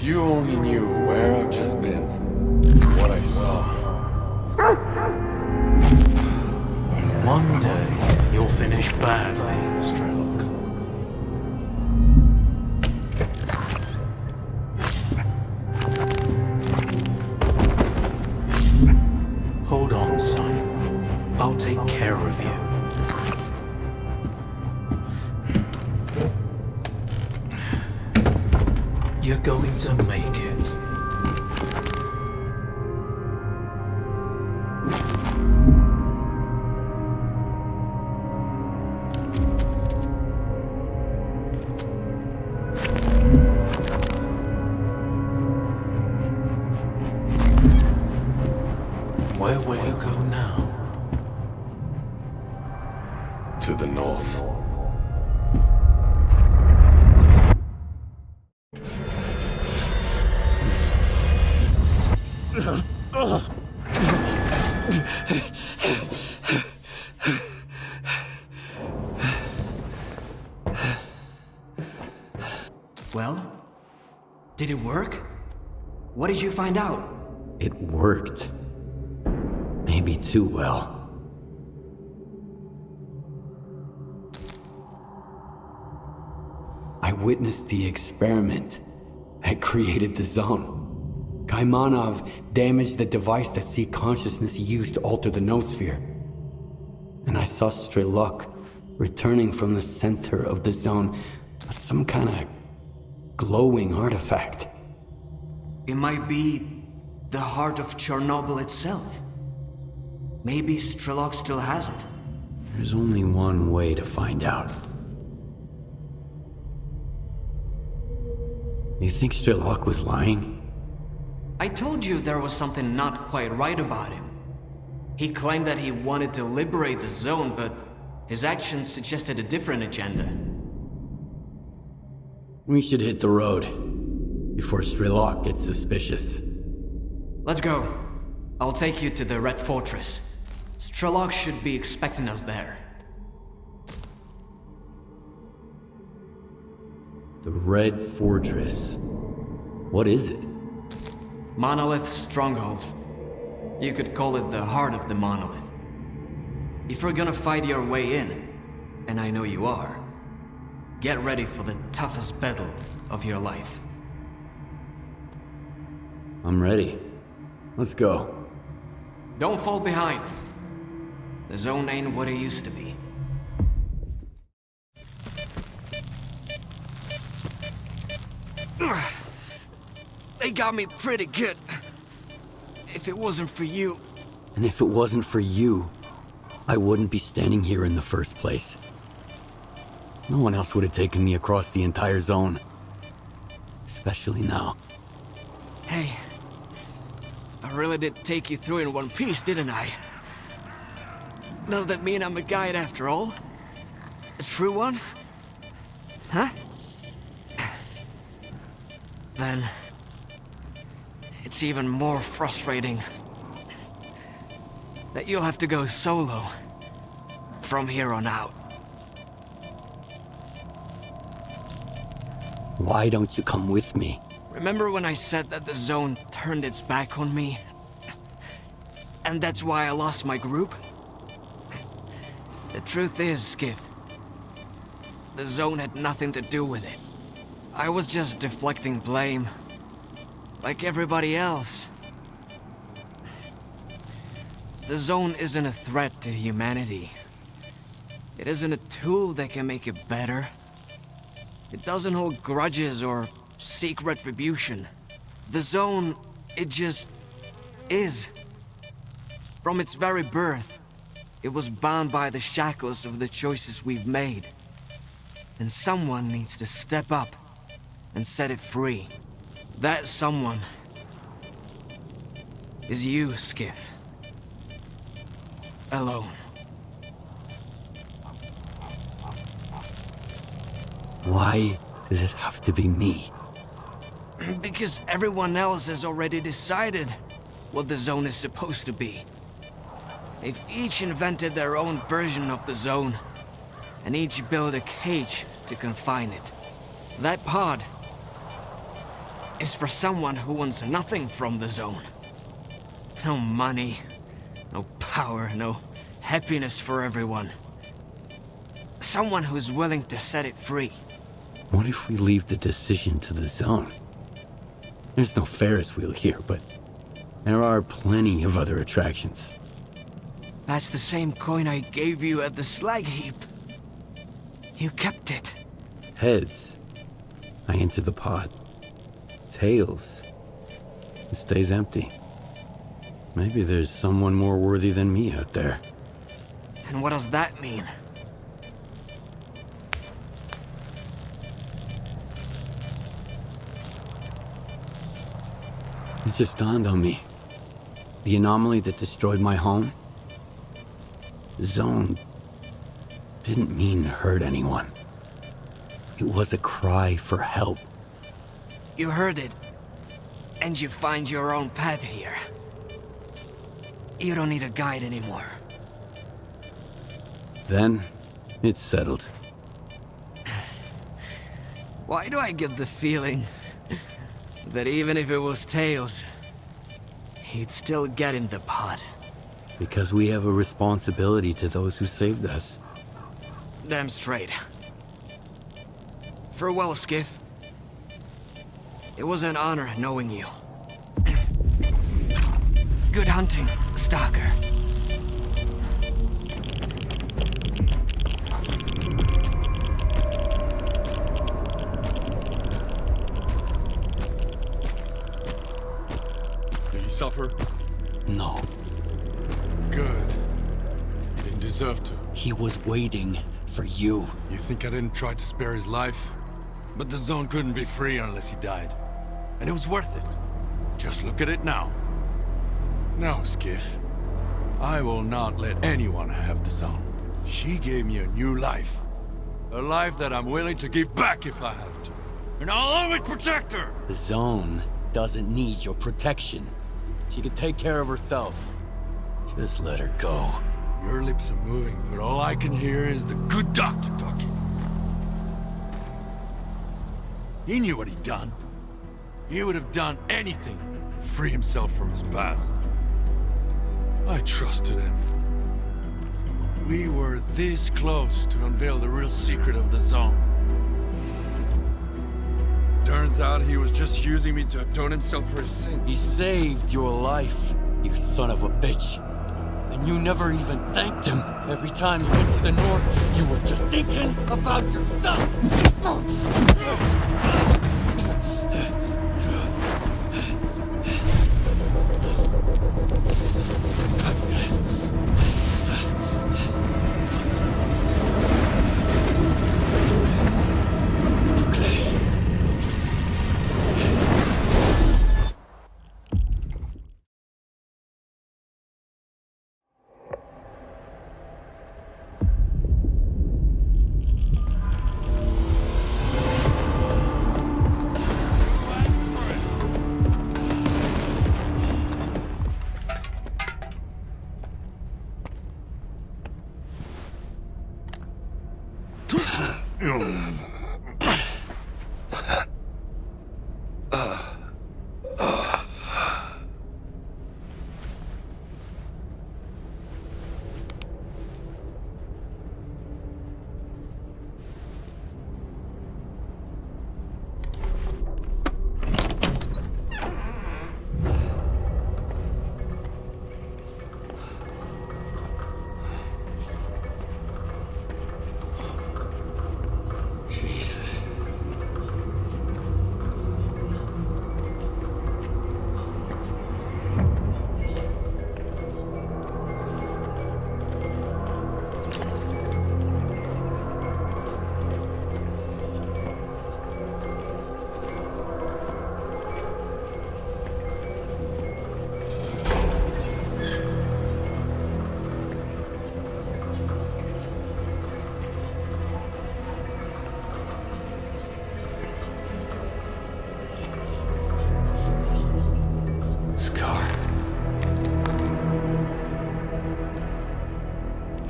You only knew where I've just been, what I saw. One day, you'll finish badly, Strelok. Hold on, son. I'll take care of you. You're going to make it. Where will you go now? To the north. Well, did it work? What did you find out? It worked. Maybe too well. I witnessed the experiment that created the zone. Kaimanov damaged the device that Seek Consciousness used to alter the noosphere. And I saw S.T.A.L.K.E.R returning from the center of the zone, some kind of glowing artifact. It might be the heart of Chornobyl itself. Maybe S.T.A.L.K.E.R still has it. There's only one way to find out. You think S.T.A.L.K.E.R was lying? I told you there was something not quite right about him. He claimed that he wanted to liberate the zone, but his actions suggested a different agenda. We should hit the road before S.T.A.L.K.E.R gets suspicious. Let's go. I'll take you to the Red Fortress. S.T.A.L.K.E.R should be expecting us there. The Red Fortress. What is it? Monolith Stronghold. You could call it the heart of the monolith. If you're gonna fight your way in, and I know you are, get ready for the toughest battle of your life. I'm ready. Let's go. Don't fall behind. The zone ain't what it used to be. They got me pretty good. If it wasn't for you... And if it wasn't for you, I wouldn't be standing here in the first place. No one else would have taken me across the entire zone. Especially now. Hey, I really did take you through in one piece, didn't I? Does that mean I'm a guide after all? A true one? Huh? Then... it's even more frustrating that you'll have to go solo from here on out. Why don't you come with me? Remember when I said that the zone turned its back on me? And that's why I lost my group? The truth is, Skip, the zone had nothing to do with it. I was just deflecting blame, like everybody else. The zone isn't a threat to humanity. It isn't a tool that can make it better. It doesn't hold grudges or seek retribution. The zone, it just is. From its very birth, it was bound by the shackles of the choices we've made. And someone needs to step up and set it free. That someone is you, Skiff. Alone. Why does it have to be me? Because everyone else has already decided what the zone is supposed to be. They've each invented their own version of the zone, and each built a cage to confine it. That pod is for someone who wants nothing from the zone. No money, no power, no happiness for everyone. Someone who's willing to set it free. What if we leave the decision to the zone? There's no Ferris wheel here, but there are plenty of other attractions. That's the same coin I gave you at the slag heap. You kept it. Heads, I enter the pod. Tails, it stays empty. Maybe there's someone more worthy than me out there. And what does that mean? It just dawned on me. The anomaly that destroyed my home? The zone didn't mean to hurt anyone. It was a cry for help. You heard it. And you find your own path here. You don't need a guide anymore. Then, it's settled. Why do I get the feeling that even if it was Tails, he'd still get in the pot? Because we have a responsibility to those who saved us. Damn straight. Farewell, Skiff. It was an honor knowing you. Good hunting, Stalker. Did he suffer? No. Good. He didn't deserve to. He was waiting for you. You think I didn't try to spare his life? But the zone couldn't be free unless he died. And it was worth it. Just look at it now. No, Skiff. I will not let anyone have the zone. She gave me a new life. A life that I'm willing to give back if I have to. And I'll always protect her! The zone doesn't need your protection. She can take care of herself. Just let her go. Your lips are moving, but all I can hear is the good doctor talking. He knew what he'd done. He would have done anything to free himself from his past. I trusted him. We were this close to unveil the real secret of the zone. Turns out he was just using me to atone himself for his sins. He saved your life, you son of a bitch. And you never even thanked him. Every time you went to the north, you were just thinking about yourself.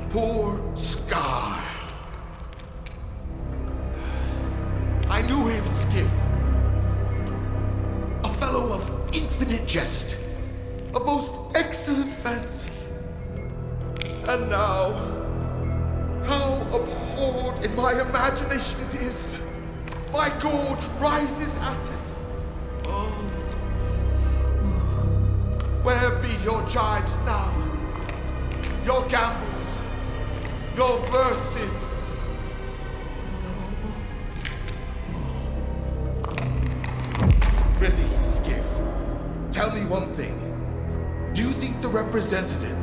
Poor Scar. I knew him, Skip. A fellow of infinite jest, a most excellent fancy. And now, how abhorred in my imagination it is. My gorge rises at it. Oh. Where be your jibes now? Your gambles? Your verses. Prithee, Skiff, tell me one thing. Do you think the representative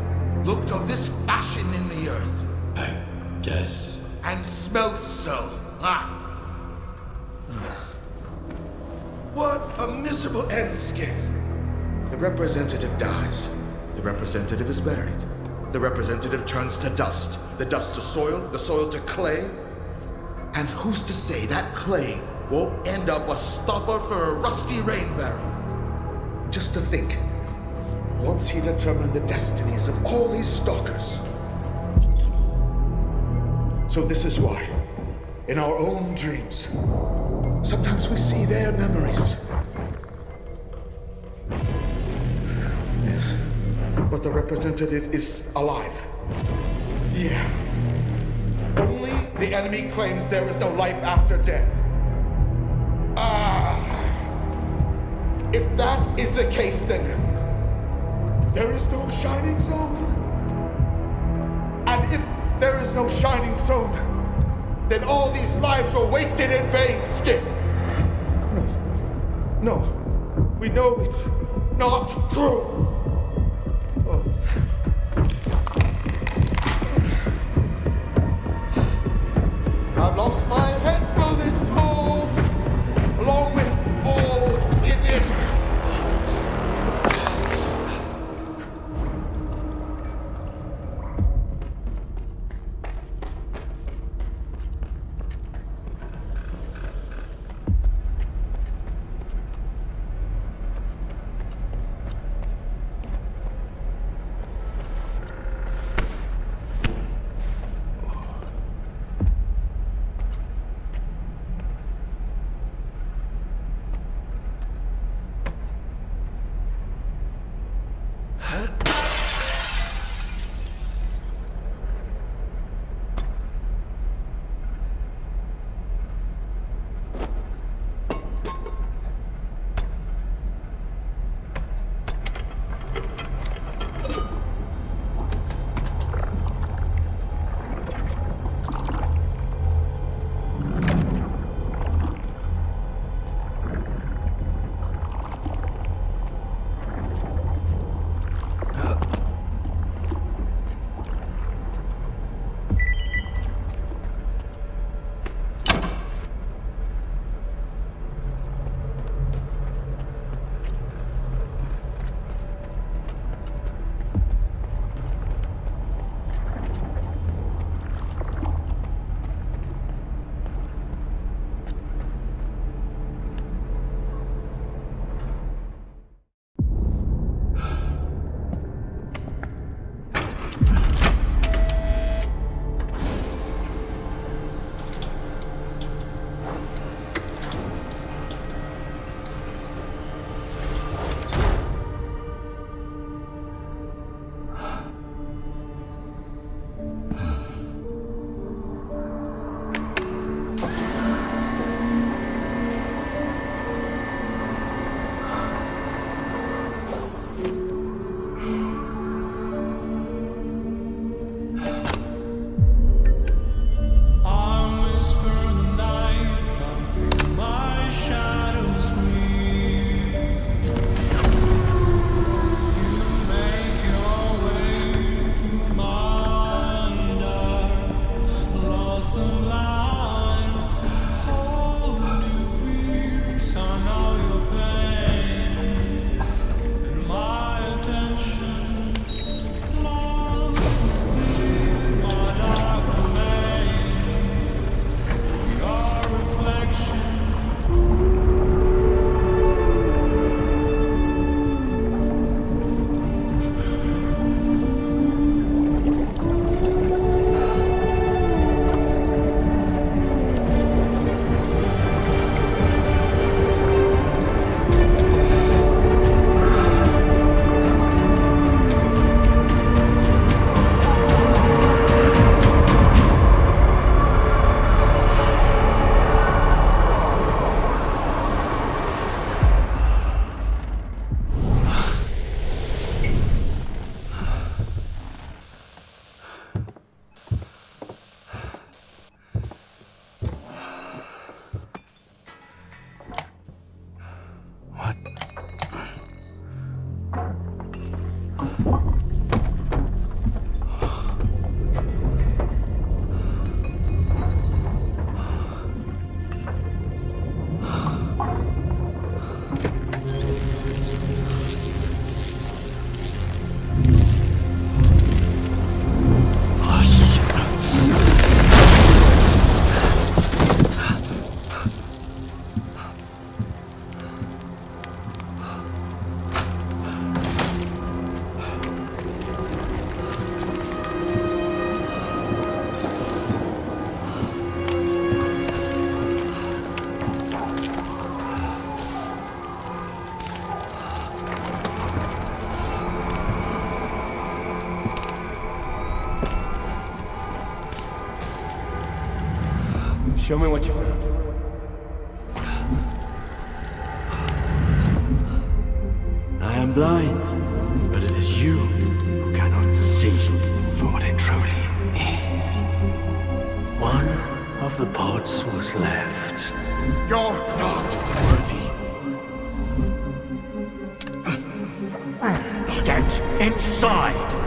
looked of this fashion in the earth? I guess. And smelt so, huh? What a miserable end, Skiff. The representative dies. The representative is buried. The representative turns to dust. The dust to soil, the soil to clay. And who's to say that clay won't end up a stopper for a rusty rain barrel? Just to think, once he determined the destinies of all these stalkers. So this is why, in our own dreams, sometimes we see their memories. Yes, but the representative is alive. Yeah. Only the enemy claims there is no life after death. If that is the case, then there is no shining zone. And if there is no shining zone, then all these lives were wasted in vain, Skip. No, we know it's not true. Oh. I've lost my head through this halls, along with all in it. Show me what you found. I am blind, but it is you who cannot see for what it truly is. One of the pods was left. You're not worthy. Get inside!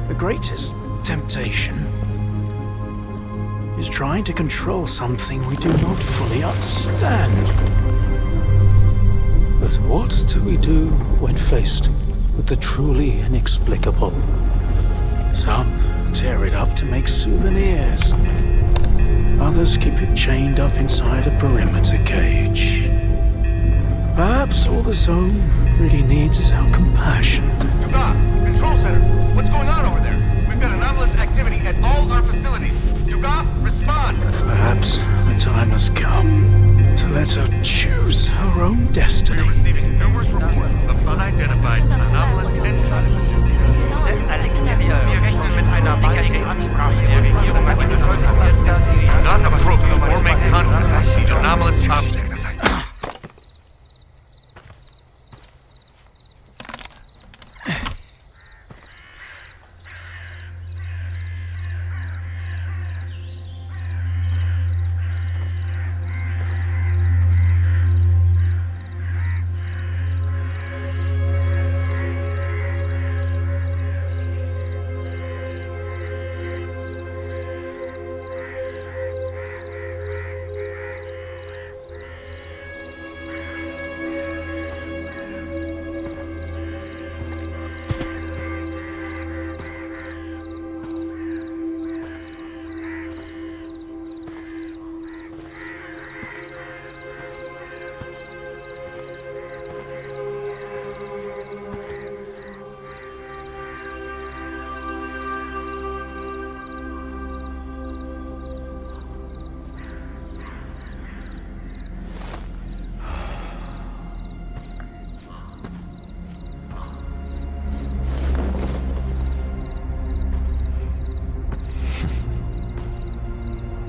The greatest temptation is trying to control something we do not fully understand. But what do we do when faced with the truly inexplicable? Some tear it up to make souvenirs. Others keep it chained up inside a perimeter cage. Perhaps all the zone really needs is our compassion. Control center, what's going on over there? We've got anomalous activity at all our facilities. Duga, respond! Perhaps the time has come to let her choose her own destiny. We're receiving numerous reports of unidentified anomalous entities. Not approach or make contact with anomalous objects.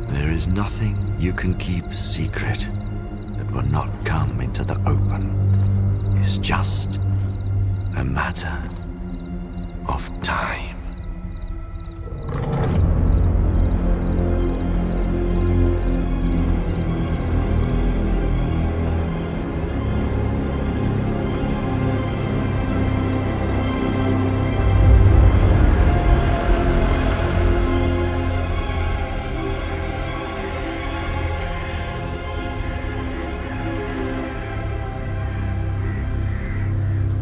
There is nothing you can keep secret that will not come into the open. It's just a matter of time.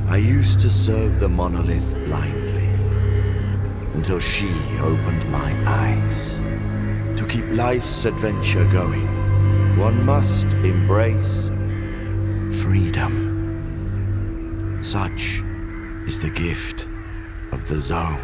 I used to serve the monolith blindly, until she opened my eyes. To keep life's adventure going, one must embrace freedom. Such is the gift of the zone.